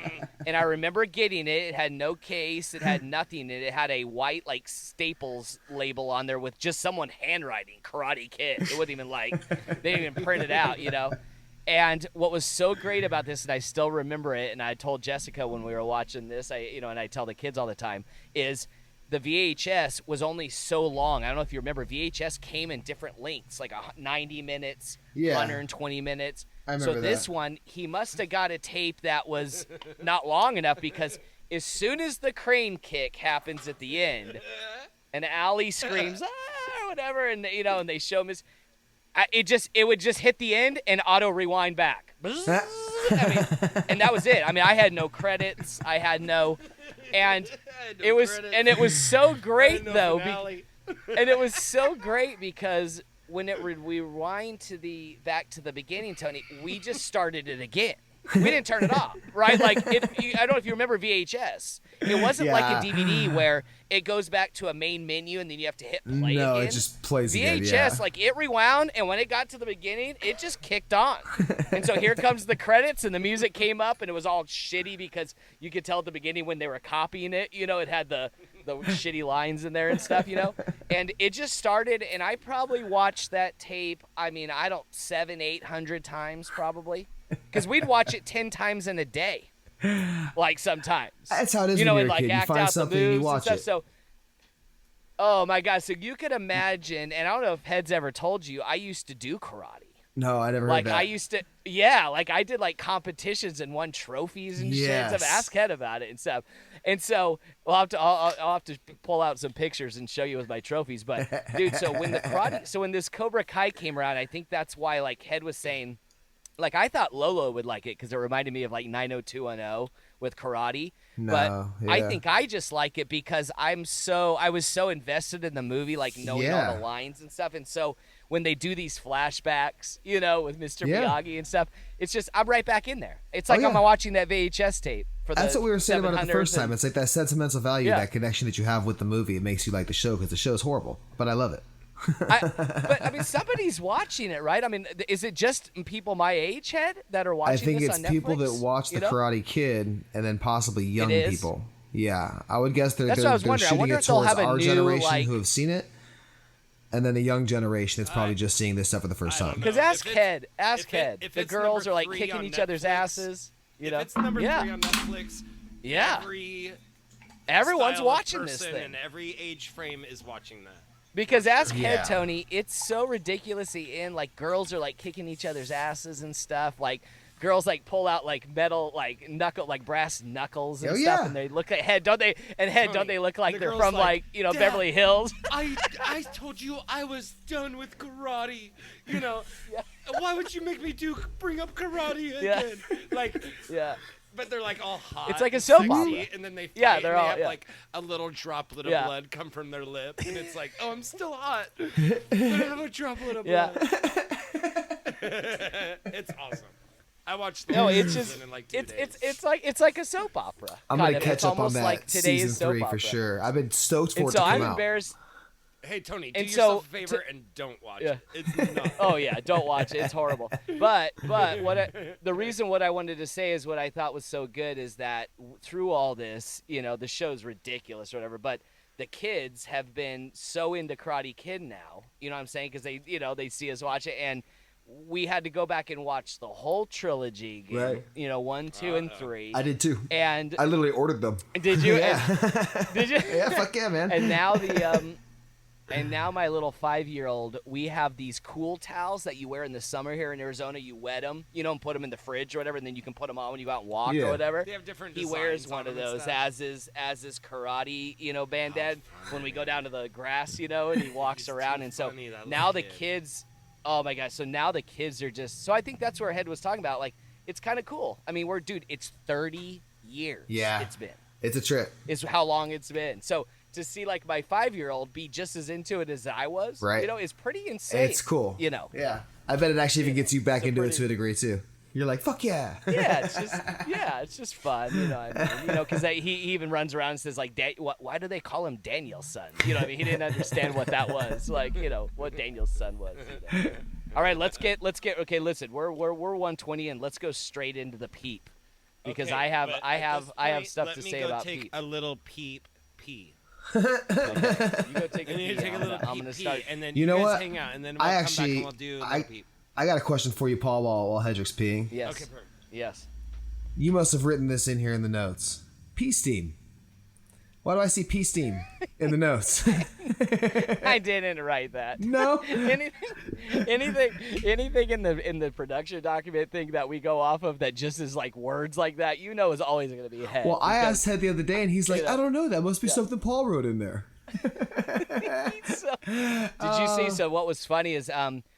And I remember getting it. It had no case. It had nothing in it. It had a white, like, Staples label on there with just someone handwriting Karate Kid. It wasn't even they didn't even print it out, And what was so great about this, and I still remember it, and I told Jessica when we were watching this, and I tell the kids all the time, is the VHS was only so long. I don't know if you remember, VHS came in different lengths, like 90 minutes, 120 minutes. I remember so this one, he must have got a tape that was not long enough, because as soon as the crane kick happens at the end, and Allie screams, or whatever, and and they show him it would just hit the end and auto rewind back. And that was it. I mean, I had no credits. I had no. And it was so great though, and it was so great because when we rewind back to the beginning, Tony, we just started it again. We didn't turn it off, right? Like, I don't know if you remember VHS. It wasn't like a DVD where it goes back to a main menu and then you have to hit play again. No, it just plays VHS, again, like, it rewound, and when it got to the beginning, it just kicked on. And so here comes the credits, and the music came up, and it was all shitty because you could tell at the beginning when they were copying it, it had the shitty lines in there and stuff, And it just started, and I probably watched that tape, 700-800 times probably. Because we'd watch it 10 times in a day, like sometimes. That's how it is when you're and a like kid. You act find out something the and moves you watch and stuff. it. So, oh my God! So you could imagine, and I don't know if Head's ever told you, I used to do karate. No, I never heard that. I used to, I did like competitions and won trophies and shit. So ask Head about it and stuff. And so I'll have to pull out some pictures and show you with my trophies. But dude, so when this Cobra Kai came around, I think that's why like Head was saying. Like, I thought Lolo would like it because it reminded me of, like, 90210 with karate. I think I just like it because I was so invested in the movie, like, knowing all the lines and stuff. And so when they do these flashbacks, with Mr. Miyagi and stuff, it's just, I'm right back in there. It's like I'm watching that VHS tape. That's what we were saying about it the first time. It's like that sentimental value, that connection that you have with the movie. It makes you like the show because the show's horrible. But I love it. But somebody's watching it, right? I mean, is it just people my age, Head, that are watching this on Netflix? I think it's people that watch The Karate Kid and then possibly young people. Yeah, I would guess they're shooting it towards our generation who have seen it, and then the young generation that's probably just seeing this stuff for the first time. Because ask Head. The girls are like kicking each other's asses. If it's number 3 on Netflix, everyone's watching this thing, and every age frame is watching that. Because ask Head, Tony, it's so ridiculously like girls are like kicking each other's asses and stuff. Like girls like pull out like metal, like brass knuckles and stuff, and they look at Head, don't they? And Head, don't they look like they're from like Beverly Hills? I told you I was done with karate. Why would you make me bring up karate again? But they're like all hot. It's like a soap opera. And then they fight, they have like a little droplet of blood come from their lip, and it's like, oh, I'm still hot. But I have a droplet of blood. It's awesome. I watched the No, whole it's season just in like 2 days. it's like a soap opera. I'm kind gonna of. catch It's up on almost that like today's season soap 3 opera. for sure. I've been stoked for And it so to come I'm out. embarrassed. Hey Tony, do And yourself so a favor and don't watch Yeah. it. It's not. Oh yeah, don't watch it. It's horrible. But the reason what I wanted to say is what I thought was so good is that through all this, the show's ridiculous or whatever, but the kids have been so into Karate Kid now. You know what I'm saying? Because they see us watch it, and we had to go back and watch the whole trilogy again. Right. 1, 2, and 3. I did too. And I literally ordered them. did you? Yeah. Did you? Yeah, fuck yeah, man. And now and now my little 5-year-old, we have these cool towels that you wear in the summer here in Arizona. You wet them, and put them in the fridge or whatever, and then you can put them on when you go out and walk or whatever. They have different He designs wears on one of them and those stuff. as his karate, bandana when we go down to the grass, and he walks He's around. too And so funny, that now the little kid. kids, oh my gosh, so now the kids are just, so I think that's where Head was talking about. Like, it's kind of cool. I mean, it's 30 years. Yeah. It's been. It's a trip. Is how long it's been. So to see like my 5-year-old be just as into it as I was, Right. is pretty insane. It's cool. Yeah. I bet it actually even gets you back So into it pretty- to a degree too. You're like, fuck yeah. Yeah, it's just fun, because he even runs around and says like, why do they call him Daniel's son? He didn't understand what that was, like, what Daniel's son was. All right, let's get. Okay, listen, we're 120 and let's go straight into the peep, because Okay, I have but I at have this I have point, stuff let to me say go about take peep. a little peep pee. Okay. You go take a And you pee. take a I'm little gonna- I'm peep gonna pee, start. and then You know guys what? hang out, and then I we'll come actually- back and we'll do a little peep. I got a question for you, Paul, while Hedrick's peeing. Yes. Okay, perfect. Yes. You must have written this in here in the notes. Pea steam. Why do I see pea steam in the notes? I didn't write that. No. anything in the production document thing that we go off of that just is like words like that, is always going to be Head. Well, I because- asked Ted the other day, and he's like, I don't know. That must be something Paul wrote in there. So, did you see? So what was funny is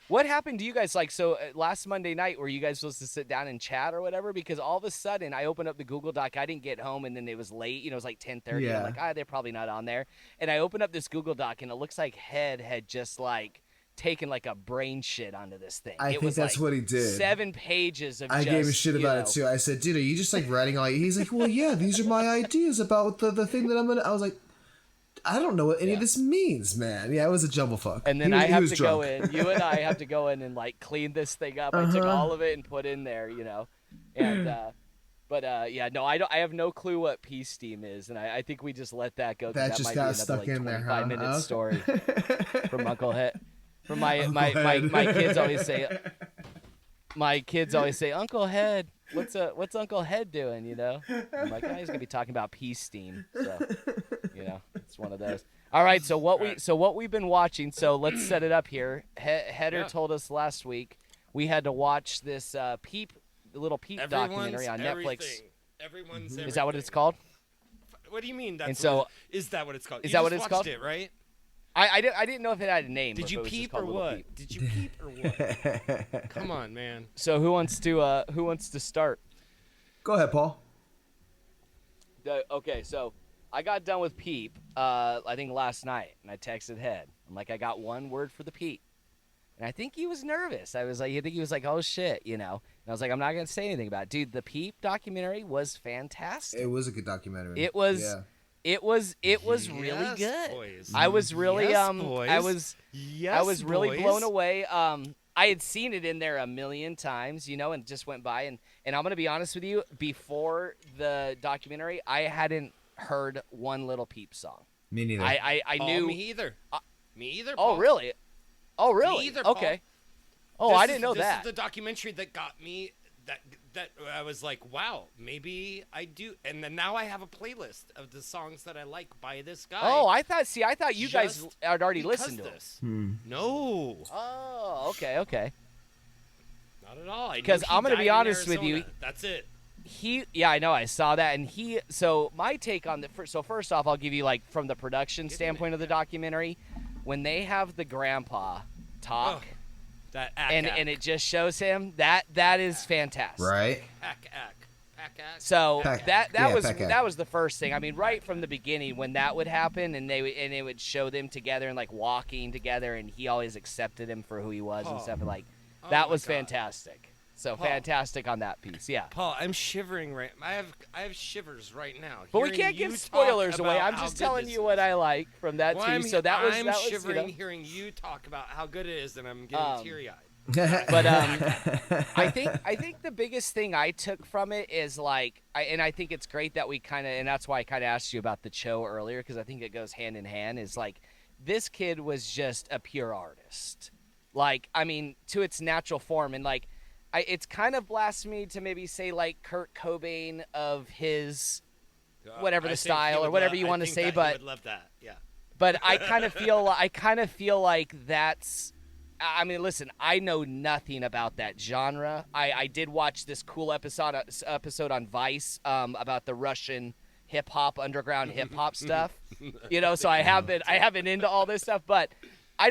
what happened to you guys? Like, so last Monday night, were you guys supposed to sit down and chat or whatever? Because all of a sudden, I opened up the Google Doc. I didn't get home, and then it was late. It was like 10:30. Yeah. I'm like, they're probably not on there. And I opened up this Google Doc, and it looks like Head had just like taken like a brain shit onto this thing. I It think was that's like what he did. 7 pages of I just, gave a shit about it too. I said, dude, are you just like writing all? He's like, well, yeah, these are my ideas about the thing that I'm gonna. I was like, I don't know what any of this means, man. Yeah, it was a jumble fuck. And then He was- I he have was to drunk. go in. You and I have to go in and like clean this thing up. I took all of it and put in there, And but yeah, no, I don't. I have no clue what pea steam is, and I think we just let that go. 'Cause That just might got be another, stuck like, in there, 25-minute huh? story from Uncle Head. From my Head. my kids always say. My kids always say, Uncle Head, what's Uncle Head doing? I'm like, he's gonna be talking about pea steam. So, it's one of those. All right, so what we've been watching. So let's set it up here. Header told us last week we had to watch this little Peep documentary on Netflix. Everyone's Is that what it's called? What do you mean? That's And so- is that what it's called? Is You that what just it's called? watched It, right? I didn't know if it had a name. Did if you it was just peep called or Little what? Peep. Did you peep or what? Come on, man. So who wants to start? Go ahead, Paul. Okay, so I got done with Peep, I think last night, and I texted Head. I'm like, I got one word for the Peep. And I think he was nervous. I think he was like, oh shit, And I was like, I'm not going to say anything about it. Dude, the Peep documentary was fantastic. It was a good documentary. It was Yeah. it was really Yes, good. boys. I was really Yes, boys. I was really boys. blown away. I had seen it in there a million times, and just went by. And I'm going to be honest with you, before the documentary, I hadn't heard one Little Peep song. Me neither. I knew. Me either. Me either. Oh, Paul. really? Oh, really? Me either, Paul. Okay. Oh, This I is- didn't know that. This is the documentary that got me. That I was like, wow, maybe I do. And then now I have a playlist of the songs that I like by this guy. Oh, I thought you guys Just had already because listened to it. this. No, Oh, okay. not at all. I knew 'Cause he I'm gonna be died in honest with you. Arizona. That's it. I know, I saw that, and so my take on so first off, I'll give you, like, from the production standpoint of the documentary, when they have the grandpa talk, That and it just shows him, that is fantastic. right? Ack. So Peck. that Yeah, was Peck. that was the first thing. I mean, right from the beginning, when that would happen, and it would show them together and like walking together, and he always accepted him for who he was and stuff. And like, That my was God. fantastic. So Paul. fantastic on that piece, yeah. Paul, I'm shivering right. I have shivers right now. But we hearing can't you give talk spoilers away. about I'm how just good telling this you what is. I like from that Well, piece. So that was I'm that was shivering hearing you talk about how good it is, and I'm getting teary-eyed. But I think the biggest thing I took from it is like, and I think it's great that we kind of, and that's why I kind of asked you about the Chow earlier, because I think it goes hand in hand. Is like, this kid was just a pure artist, like, I mean, to its natural form, and like, it's kind of blasphemy to maybe say like Kurt Cobain of his whatever the style or whatever you want to say, but he would love that, yeah. But I kind of feel like that's. I mean, listen, I know nothing about that genre. I did watch this cool episode on Vice about the Russian hip hop, underground hip hop stuff. So I have been into all this stuff, but I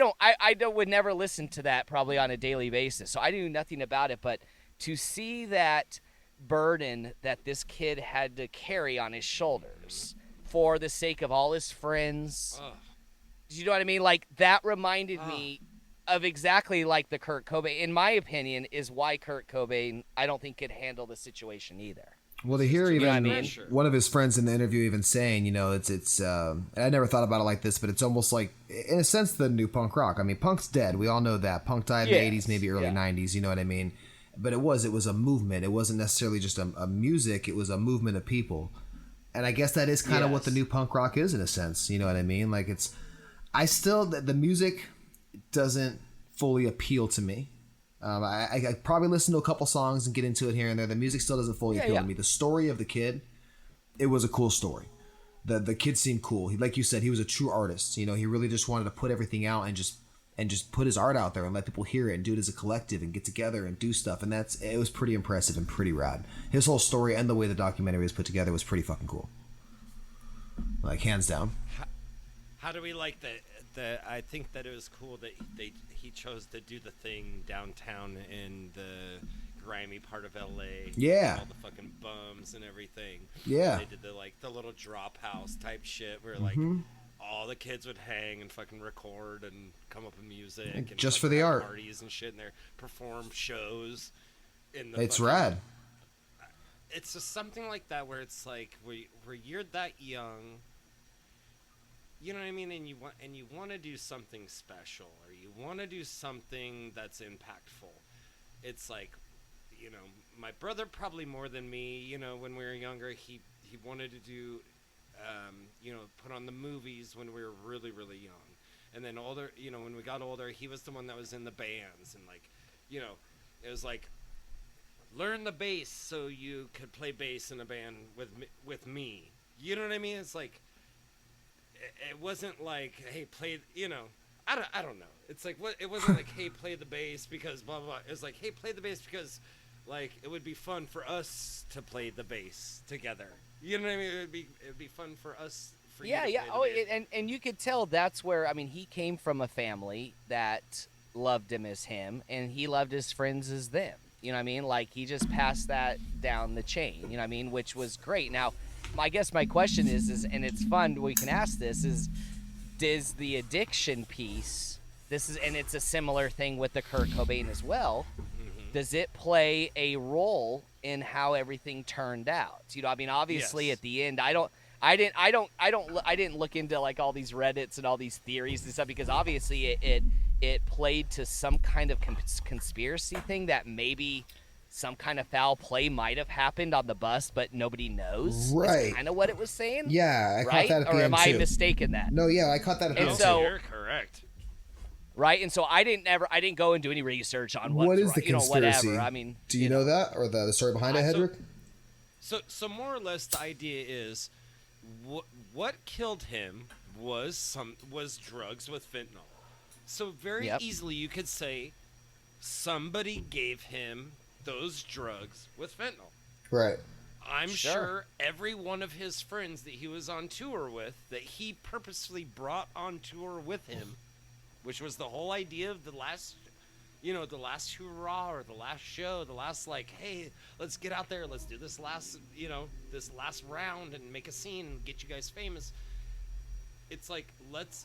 would never listen to that probably on a daily basis. So I knew nothing about it, but to see that burden that this kid had to carry on his shoulders for the sake of all his friends, you know what I mean? Like, that reminded me of exactly like the Kurt Cobain, in my opinion, is why Kurt Cobain, I don't think, could handle the situation either. Well, to hear even pressure. one of his friends in the interview even saying, it's I never thought about it like this, but it's almost like, in a sense, the new punk rock. I mean, punk's dead. We all know that. Punk died in the 80s, maybe early 90s, you know what I mean? But it was a movement. It wasn't necessarily just a music. It was a movement of people. And I guess that is kind of what the new punk rock is, in a sense. You know what I mean? Like, the music doesn't fully appeal to me. I probably listen to a couple songs and get into it here and there. The music still doesn't fully appeal to me. The story of the kid, it was a cool story. The kid seemed cool. Like you said, he was a true artist. He really just wanted to put everything out and just put his art out there and let people hear it and do it as a collective and get together and do stuff. And it was pretty impressive and pretty rad. His whole story and the way the documentary was put together was pretty fucking cool. Like, hands down. How do we like that? I think that it was cool that he chose to do the thing downtown in the grimy part of LA. Yeah. All the fucking bums and everything. Yeah. They did the little drop house type shit where like all the kids would hang and fucking record and come up with music and just for the art, parties and shit, and they perform shows in it's rad. It's just something like that where it's like where you're that young. You know what I mean? And you want to do something special, or you want to do something that's impactful. It's like, my brother probably more than me, when we were younger, he wanted to do, put on the movies when we were really, really young. And then older, when we got older, he was the one that was in the bands. And like, it was like, learn the bass so you could play bass in a band with me. You know what I mean? It's like, it wasn't like, hey, play, I don't know. It's like, what? It wasn't like, hey, play the bass because blah, blah, blah. It was like, hey, play the bass because, like, it would be fun for us to play the bass together. You know what I mean? It would be fun for us. For you to play the bass. And you could tell that's where, I mean, he came from a family that loved him as him, and he loved his friends as them. You know what I mean? Like, he just passed that down the chain, you know what I mean? Which was great. Now, I guess my question is, and it's fun, we can ask this, does the addiction piece, and it's a similar thing with the Kurt Cobain as well, does it play a role in how everything turned out? I mean, obviously at the end, I didn't look into like all these Reddits and all these theories and stuff, because obviously it played to some kind of conspiracy thing that maybe some kind of foul play might have happened on the bus, but nobody knows. Right. That's kind of what it was saying. Yeah, I right? caught that at the or end am I too. mistaken that? No, yeah, I caught that at the And end so- You're correct. Right, and so I didn't go and do any research on What what's is the right, conspiracy? whatever. I mean, do you know that, or the story behind it, Hedrick? So more or less, the idea is, what killed him was drugs with fentanyl. So very easily you could say somebody gave him those drugs with fentanyl. Right. I'm sure every one of his friends that he was on tour with, that he purposely brought on tour with him, which was the whole idea of the last hurrah, or the last show, the last, like, hey, let's get out there, let's do this last round and make a scene and get you guys famous. It's like, let's,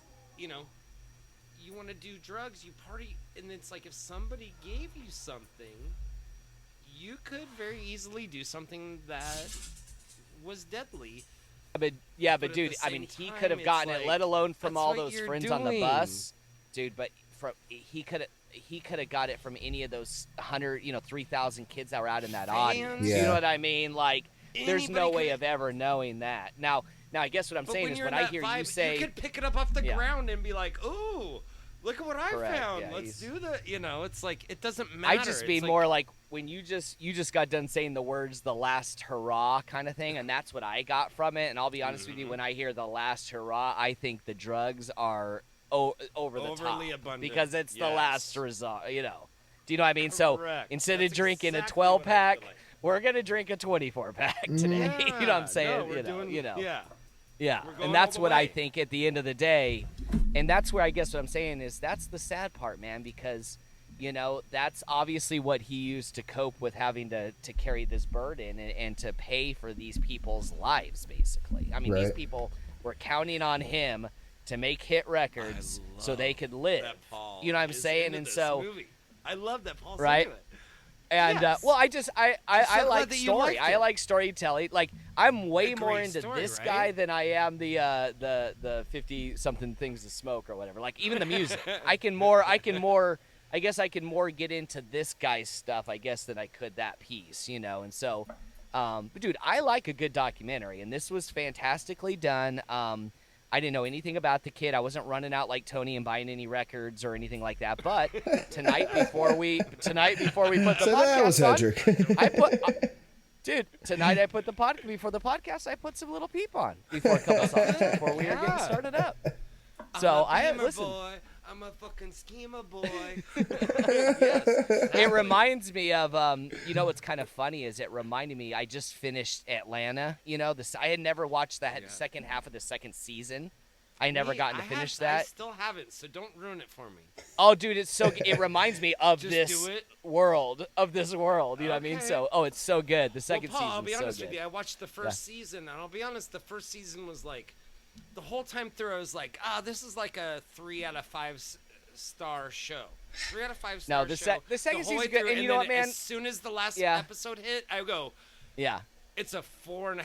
you want to do drugs, you party, and it's like if somebody gave you something, you could very easily do something that was deadly. But dude, I mean, he could have gotten it, let alone from all those friends on the bus, dude. But he could have got it from any of those 3,000 kids that were out in that audience. Yeah. You know what I mean? Like, there's no way could... of ever knowing that. Now, I guess what I'm saying is when I hear you say, you could pick it up off the ground and be like, "Ooh, look at what I found. Yeah, Let's do that." It's like it doesn't matter. I just mean more like when you just got done saying the words "the last hurrah" kind of thing, and that's what I got from it. And I'll be honest with you, when I hear "the last hurrah," I think the drugs are over the top abundant. Because it's the last result. Do you know what I mean? Correct. So instead That's of drinking exactly a what I 12-pack, feel like. we're gonna drink a 24-pack today. Yeah. You know what I'm saying? No, Yeah, We're going and that's all the what way. I think at the end of the day, and that's where I guess what I'm saying is that's the sad part, man, because, that's obviously what he used to cope with having to carry this burden and to pay for these people's lives, basically. I mean, these people were counting on him to make hit records so they could live. That Paul You know what I'm is saying? into And this so, movie. I love that Paul's right? into it. And Yes. well, I glad like that you story. liked I it. like storytelling. Like I'm way A more great into story, this right? guy than I am the 50 something things to smoke or whatever. Like even the music, I guess I can more get into this guy's stuff, I guess, than I could that piece, And so, but dude, I like a good documentary, and this was fantastically done. I didn't know anything about the kid. I wasn't running out like Tony and buying any records or anything like that. But tonight before we put the podcast on, tonight I put before the podcast, I put some Little Peep on before a couple songs before we were getting started up. So listen. Boy. I'm a fucking schema boy. It reminds me of what's kind of funny is it reminded me I just finished Atlanta. I had never watched that second half of the second season. I never gotten to finish that. I still haven't, so don't ruin it for me. Oh, dude, it's so. It reminds me of Just this do it. world. You know what I mean? So, it's so good. The second Paul, I'll season's be so honest good. with you. I watched the first season, and I'll be honest, the first season was like, the whole time through, I was like, this is like a 3 out of 5 star show. 3 out of 5 star No, the show. second the whole way season's good, through, and you know what, then man? As soon as the last episode hit, I go, Yeah. it's a 4.5,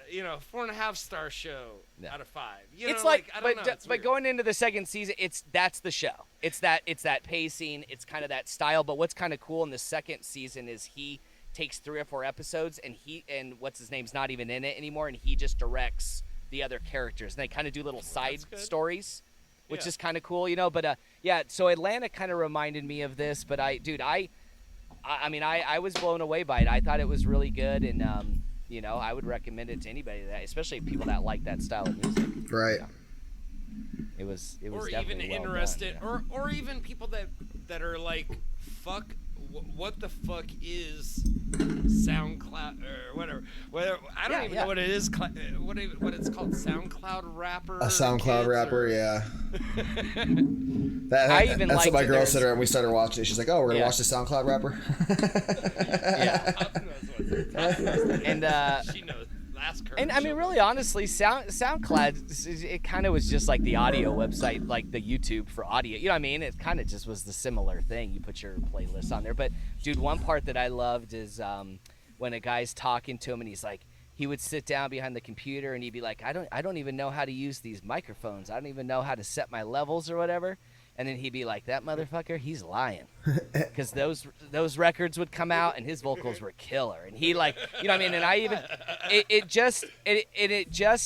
4.5 star show out of 5. It's I don't know. It's but weird. going into the second season, that's the show. It's that pacing. It's kind of that style. But what's kind of cool in the second season is he takes 3 or 4 episodes and what's his name's not even in it anymore, and he just directs the other characters, and they kind of do little side stories, which is kind of cool, But so Atlanta kind of reminded me of this. But I was blown away by it. I thought it was really good, and I would recommend it to anybody especially people that like that style of music. Right. It was or definitely even well interested, done, or even people that are like, fuck. What the fuck is SoundCloud or whatever? I don't even know what it is. What it's called? SoundCloud rapper. A SoundCloud rapper, yeah. That's liked what my it. girl said, and we started watching it. She's like, "Oh, we're gonna watch the SoundCloud rapper." And she knows. Ask her. And I mean, really, honestly, SoundCloud, it kind of was just like the audio website, like the YouTube for audio. You know what I mean? It kind of just was the similar thing. You put your playlist on there. But, dude, one part that I loved is when a guy's talking to him and he's like, he would sit down behind the computer and he'd be like, I don't even know how to use these microphones. I don't even know how to set my levels or whatever. And then he'd be like, that motherfucker, he's lying. Because those records would come out and his vocals were killer. And he like, you know what I mean? And I even, it just,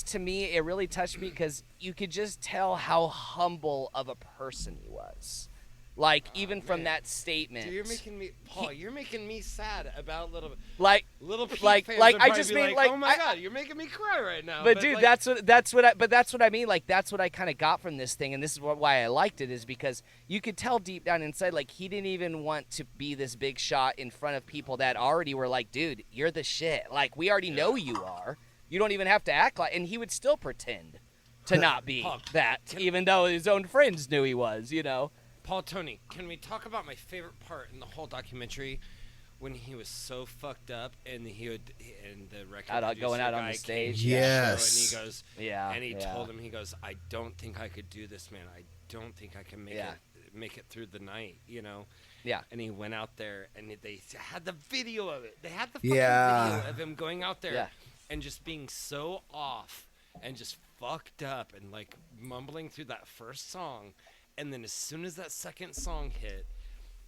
to me, it really touched me because you could just tell how humble of a person he was. Like, even from that statement. Dude, you're making me, Paul, you're making me sad about Little Peep like, fans like would I probably just be mean, like, like, oh my God, you're making me cry right now. But dude, like, that's what I mean. Like, that's what I kind of got from this thing, and this is why I liked it, is because you could tell deep down inside, like, he didn't even want to be this big shot in front of people that already were like, dude, you're the shit. Like, we already know you are. You don't even have to act like, and he would still pretend to not be that, even though his own friends knew he was, Paul, Tony, can we talk about my favorite part in the whole documentary? when he was so fucked up, and the record going producer out on guy the stage. came to the Yes. show, and he goes, Yeah. and he yeah. told him, he goes, I don't think I could do this, man. I don't think I can make it through the night, you know. Yeah. And he went out there, and they had the video of it. They had the fucking video of him going out there and just being so off and just fucked up and like mumbling through that first song. And then as soon as that second song hit,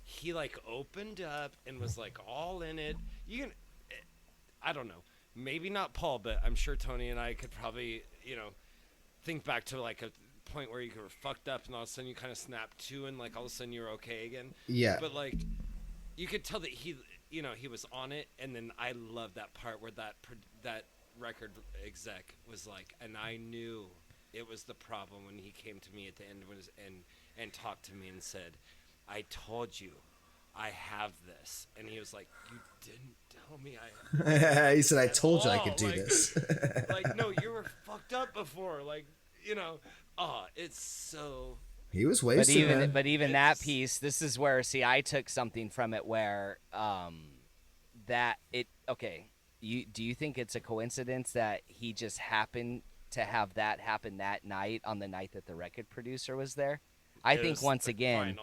he like opened up and was like all in it. I don't know, maybe not Paul, but I'm sure Tony and I could probably, you know, think back to like a point where you were fucked up and all of a sudden you kind of snapped to and like all of a sudden you're okay again. Yeah. But like you could tell that he, you know, he was on it. And then I love that part where that record exec was like, and I knew it was the problem when he came to me at the end and talked to me and said, I told you I have this. And he was like, you didn't tell me I He said, I told you I could do like, this. like, no, you were fucked up before. Like, you know, it's so... He was wasted, But even that piece, this is where, see, I took something from it where do you think it's a coincidence that he just happened to have that happen that night on the night that the record producer was there? I think once again...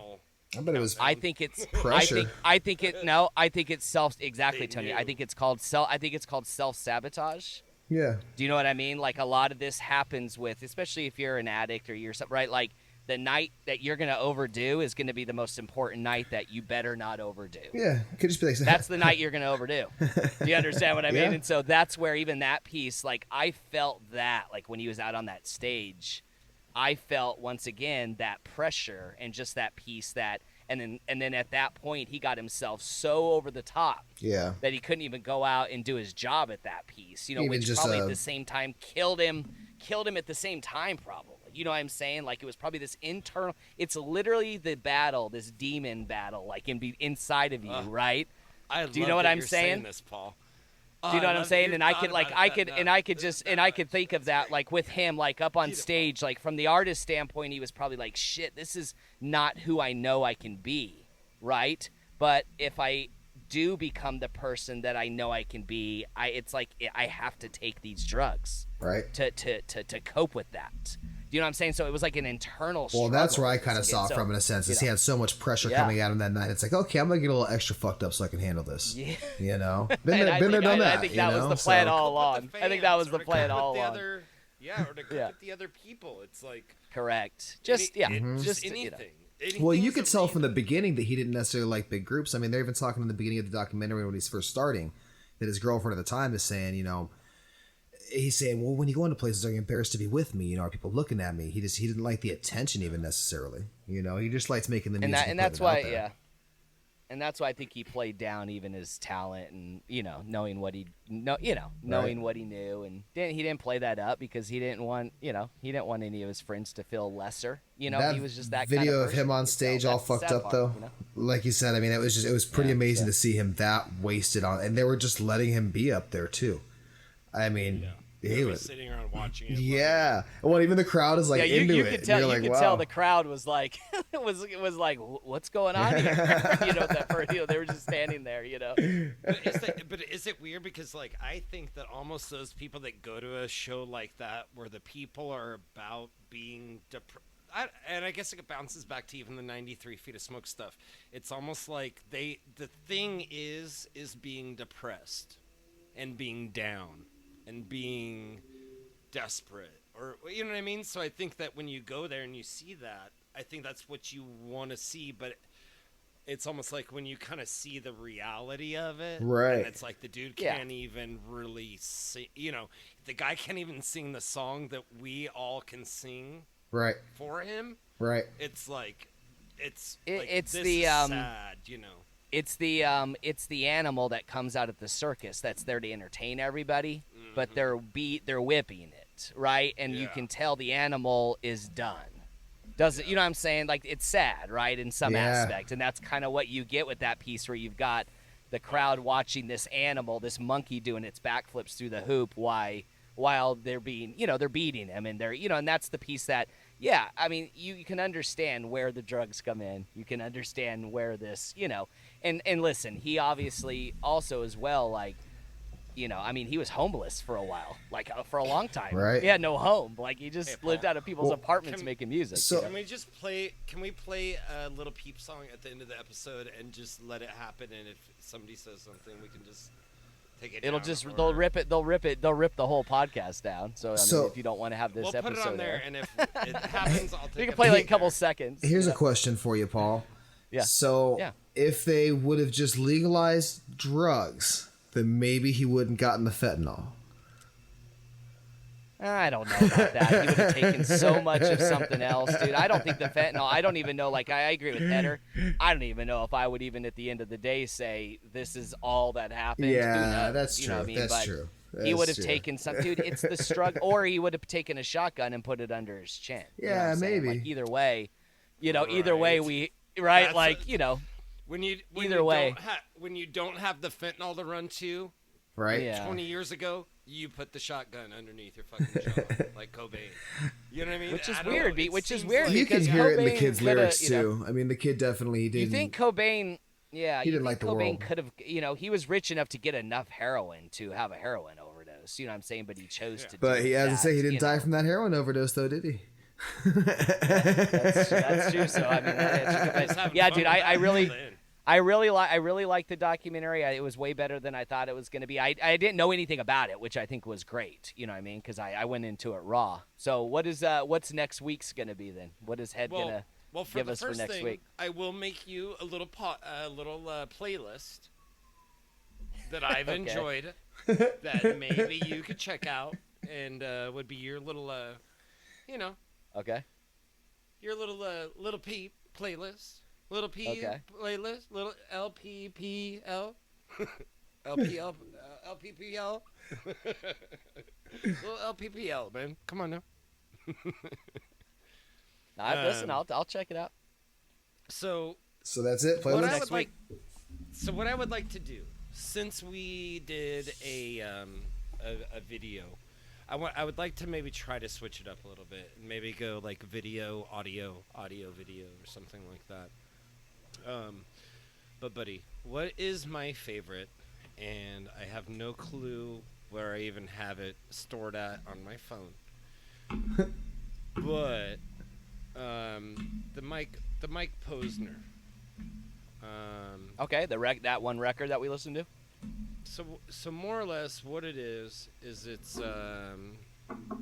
I bet it was. I think it's pressure. I think it's self. Exactly, Tony. I think it's called self-sabotage. Yeah. Do you know what I mean? Like a lot of this happens with, especially if you're an addict or you're something, right? Like the night that you're going to overdo is going to be the most important night that you better not overdo. Yeah. It could just be like that's the night you're going to overdo. Do you understand what I mean? Yeah. And so that's where even that piece, like I felt that, like when he was out on that stage, I felt once again that pressure and just that piece that, and then at that point he got himself so over the top, that he couldn't even go out and do his job at that piece, you know, even which just, probably at the same time killed him at the same time probably. You know what I'm saying? Like it was probably this internal. It's literally the battle, this demon battle, like inside of you, right? Do you know what I'm saying? This, Paul. Do you know what I'm saying? And I could think of that like with him, like up on stage, like from the artist standpoint, he was probably like, shit, this is not who I know I can be, right? But if I do become the person that I know I can be, it's like I have to take these drugs, right? To cope with that. Do you know what I'm saying? So it was like an internal struggle. Well, that's where I kind of saw it from in a sense. Is he had so much pressure coming at him that night. It's like, okay, I'm going to get a little extra fucked up so I can handle this. Yeah. You know? Been there, done that. I think that was the plan all along. I think that was the plan all along. Or to cope with the other people. It's like... Correct. Just anything. You know. Well, you could tell from the beginning that he didn't necessarily like big groups. I mean, they're even talking in the beginning of the documentary when he's first starting that his girlfriend at the time is saying, you know, he's saying, well, when you go into places, are you embarrassed to be with me? You know, are people looking at me? He didn't like the attention even necessarily. You know, he just likes making the music. And that's why, and that's why I think he played down even his talent and, you know, knowing what he knew, and he didn't play that up because he didn't want any of his friends to feel lesser. You know, he was just that video kind of of him on stage all fucked up though. You know? Like you said, I mean, it was pretty amazing to see him that wasted on, and they were just letting him be up there too. I mean, he was sitting around watching it. Yeah. Well, even the crowd is like into you it. Could tell, you're you like, could tell the crowd was like, it was like, what's going on here? You know, they were just standing there. You know. But is it weird because like I think that almost those people that go to a show like that where the people are about being and I guess it bounces back to even the 93 Feet of Smoke stuff. It's almost like the thing is being depressed and being down and being desperate, or you know what I mean? So I think that when you go there and you see that, I think that's what you want to see, but it's almost like when you kind of see the reality of it, right? And it's like the dude can't even really sing, you know, the guy can't even sing the song that we all can sing, right, for him, right? It's like it's this the is sad, you know. It's the animal that comes out at the circus that's there to entertain everybody, but they're whipping it, right? And you can tell the animal is done. You know what I'm saying? Like it's sad, right? In some aspect, and that's kind of what you get with that piece where you've got the crowd watching this animal, this monkey doing its backflips through the hoop while they're beating him, and and that's the piece that yeah, I mean, you can understand where the drugs come in. You can understand where this, and listen, he obviously also as well, like, I mean, he was homeless for a while, like for a long time. Right. He had no home. Like he just Hey, lived Paul. out of people's apartments making music. so- Can we just play? Can we play a little peep song at the end of the episode and just let it happen? And if somebody says something, we can just take it. It'll down, just or- they'll rip the whole podcast down. So I So- mean, if you don't want to have this We'll episode put it on there, there, and if it happens, I'll take you can a play like a picture. couple seconds. Here's you a know? question for you, Paul. Yeah. So Yeah. if they would have just legalized drugs, then maybe he wouldn't gotten the fentanyl. I don't know about that. He would have taken so much of something else, dude. I don't think the fentanyl. I don't even know. Like I agree with Header. I don't even know if I would even at the end of the day say this is all that happened. Who Yeah, knows? that's You true. know what I mean? That's But true. He would That's have true. taken some, dude. It's the struggle, or he would have taken a shotgun and put it under his chin. You know what Yeah, I'm saying? maybe. Like either way, either way, That's a- like When Either you way. when you don't have the fentanyl to run to, Right? Yeah. 20 years ago, you put the shotgun underneath your fucking jaw, like Cobain. You know what I mean? Which is I don't weird, know, it which is seems weird like- You can because hear it in the Cobain kid's coulda, lyrics you know- too. I mean, the kid definitely didn't. You think Cobain? Yeah, He you didn't like think the Cobain world. could have. He was rich enough to get enough heroin to have a heroin overdose. You know what I'm saying? But he chose to. But do he has to that, say he didn't you die know. from that heroin overdose, though, did he? That's true. So I mean, Just having yeah, fun dude, with I that, really. man. I really like the documentary. It was way better than I thought it was going to be. I didn't know anything about it, which I think was great. You know what I mean? Because I went into it raw. So what's next week's going to be then? What is Head going to Well, for give the us for first next thing, week? I will make you a little playlist that I've Okay. enjoyed that maybe you could check out and would be your little, Okay. your little peep playlist, little P Okay. playlist, little LPPL, LPL, LPPL, little LPPL, man. Come on now. Listen, I'll check it out. So So that's it. what Playlist. I would like, so what I would like to do, since we did a video, I would like to maybe try to switch it up a little bit and maybe go like video, audio, video, or something like that. But buddy, what is my favorite? And I have no clue where I even have it stored at on my phone. But the Mike Posner. Okay, that one record that we listened to. So more or less, what it is it's man, I don't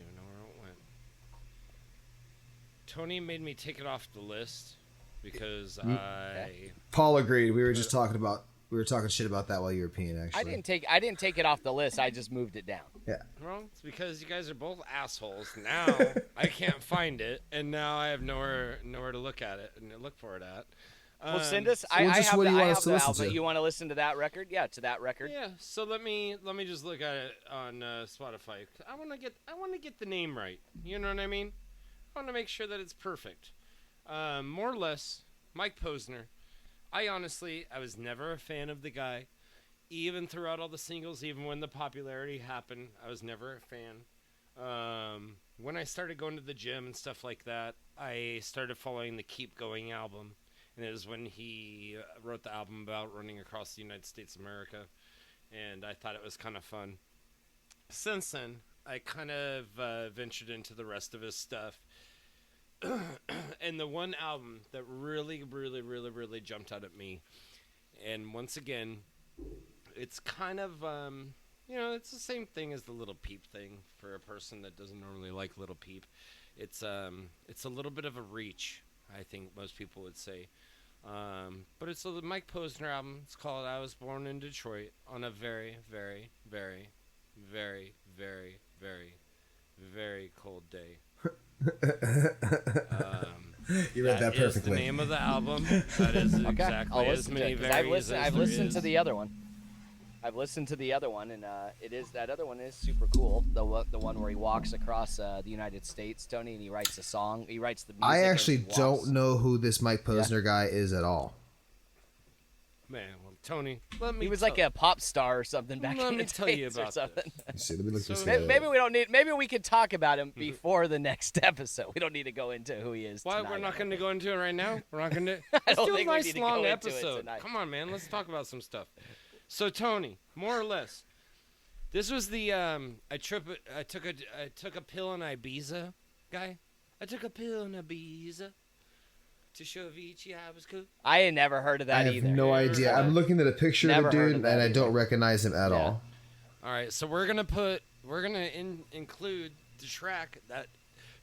even know where it went. Tony made me take it off the list because Paul agreed. We were talking shit about that while you were peeing. Actually, I didn't take it off the list. I just moved it down. Well, it's because you guys are both assholes. Now I can't find it, and now I have nowhere to look at it and look for it at. Well, send us. so I just have what do the, you I want have us to the listen album. to? You want to listen to that record? Yeah, to that record. Yeah. So let me just look at it on Spotify. I want to get the name right. You know what I mean? I want to make sure that it's perfect. More or less, Mike Posner. I was never a fan of the guy. Even throughout all the singles, even when the popularity happened, I was never a fan. When I started going to the gym and stuff like that, I started following the Keep Going album. And it was when he wrote the album about running across the United States of America. And I thought it was kind of fun. Since then, I kind of ventured into the rest of his stuff. And the one album that really, really, really, really jumped out at me, and once again, it's kind of, it's the same thing as the Little Peep thing for a person that doesn't normally like Little Peep. It's a little bit of a reach, I think most people would say. But it's the Mike Posner album. It's called I Was Born in Detroit on a very, very, very, very, very, very, very cold day. you read that Is the perfectly. name of the album. That is Okay, exactly I'll as listen many to it. 'Cause varies as I've there listened to is. the other one. I've listened to the other one, and that other one is super cool. The one where he walks across the United States, Tony, and he writes a song. He writes the music. I as actually he walks. don't know who this Mike Posner guy is at all. Man, well, Tony, let me. He was like a pop star or something back Let in me the tell you days or about something. See, let me look this So- guy Maybe up. we don't need. Maybe we could talk about him before the next episode. We don't need to go into who he is. Why tonight. we're not going to go into it right now? We're not going to. I Let's don't do a think we nice need to long go into it episode. tonight. Come on, man. Let's talk about some stuff. So Tony, more or less, this was the I took a pill in Ibiza, guy. I took a pill in Ibiza to show Avicii I was cool. I had never heard of I that have either. no idea. I'm looking at a picture Never of the heard dude, of that and I either. don't recognize him at Yeah. all. All right, so we're gonna include the track, that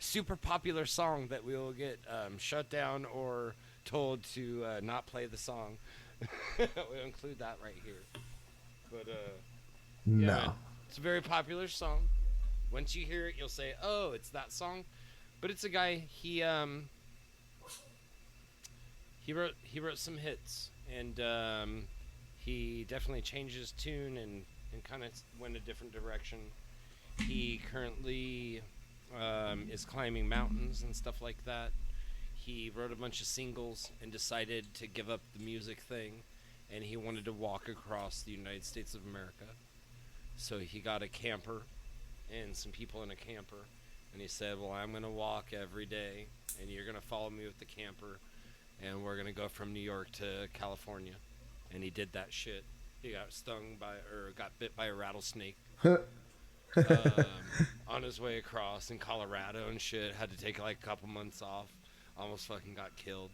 super popular song that we will get shut down or told to not play the song. We'll include that right here. But No. yeah, man, it's a very popular song. Once you hear it, you'll say, "Oh, it's that song." But it's a guy. He wrote some hits, and he definitely changed his tune and kind of went a different direction. He currently is climbing mountains and stuff like that. He wrote a bunch of singles and decided to give up the music thing, and he wanted to walk across the United States of America. So he got a camper and some people in a camper, and he said, well, I'm going to walk every day, and you're going to follow me with the camper, and we're going to go from New York to California. And he did that shit. He got got bit by a rattlesnake on his way across in Colorado and shit. Had to take like a couple months off. Almost fucking got killed.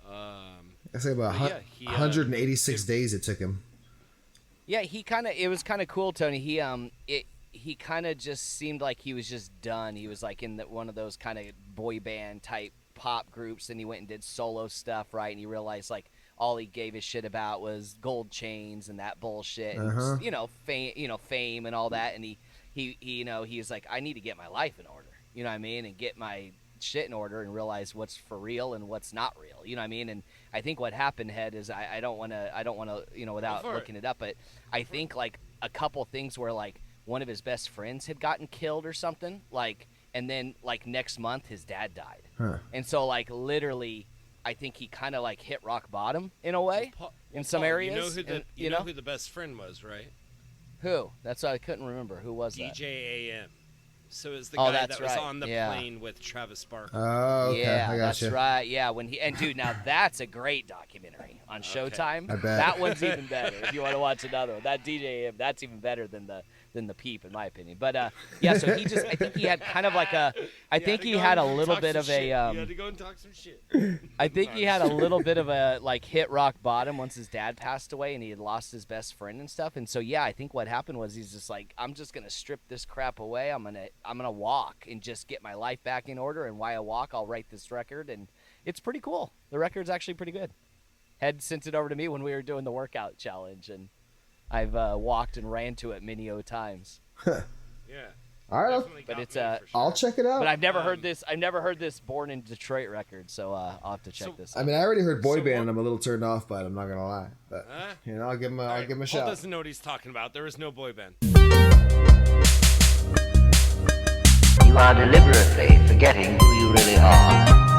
I say about But yeah, he, 186 days it took him. Yeah, it was kind of cool, Tony. He kind of just seemed like he was just done. He was like in one of those kind of boy band type pop groups, and he went and did solo stuff, right? And he realized like all he gave a shit about was gold chains and that bullshit, and, fame and all that. And he was like, I need to get my life in order, you know what I mean, and get my shit in order and realize what's for real and what's not real, you know what I mean. And I think what happened, Head, is I don't want to without looking it up, but I think like a couple things where like one of his best friends had gotten killed or something, like, and then like next month his dad died. And so like literally I think he kind of like hit rock bottom in a way in some areas. You know who the best friend was, right? Who? That's what I couldn't remember. Who was that? DJ AM. So it's the guy that was right. on the Yeah. plane with Travis Barker. Oh, okay. Yeah, I that's gotcha. right. Yeah, dude, now that's a great documentary on Showtime. I bet. That one's even better if you want to watch another one. That DJ, that's even better than the Peep, in my opinion. But yeah, so I think he had kind of like he had a little bit of a. You had to go and talk some shit. I think he had a little bit of a like hit rock bottom once his dad passed away and he had lost his best friend and stuff. And so yeah, I think what happened was he's just like, I'm just gonna strip this crap away. I'm gonna walk and just get my life back in order. And while I walk, I'll write this record, and it's pretty cool. The record's actually pretty good. Head sent it over to me when we were doing the workout challenge, and I've walked and ran to it many times. Yeah. All right, Definitely But got it's, me for sure. I'll check it out. But I've never heard this. I've never heard this Born in Detroit record, so I'll have to check this out. I mean, I already heard boy So band, what- and I'm a little turned off by it. I'm not gonna lie, but I'll give him a, I'll give him a Paul shot. doesn't know what he's talking about. There is no boy band. You are deliberately forgetting who you really are.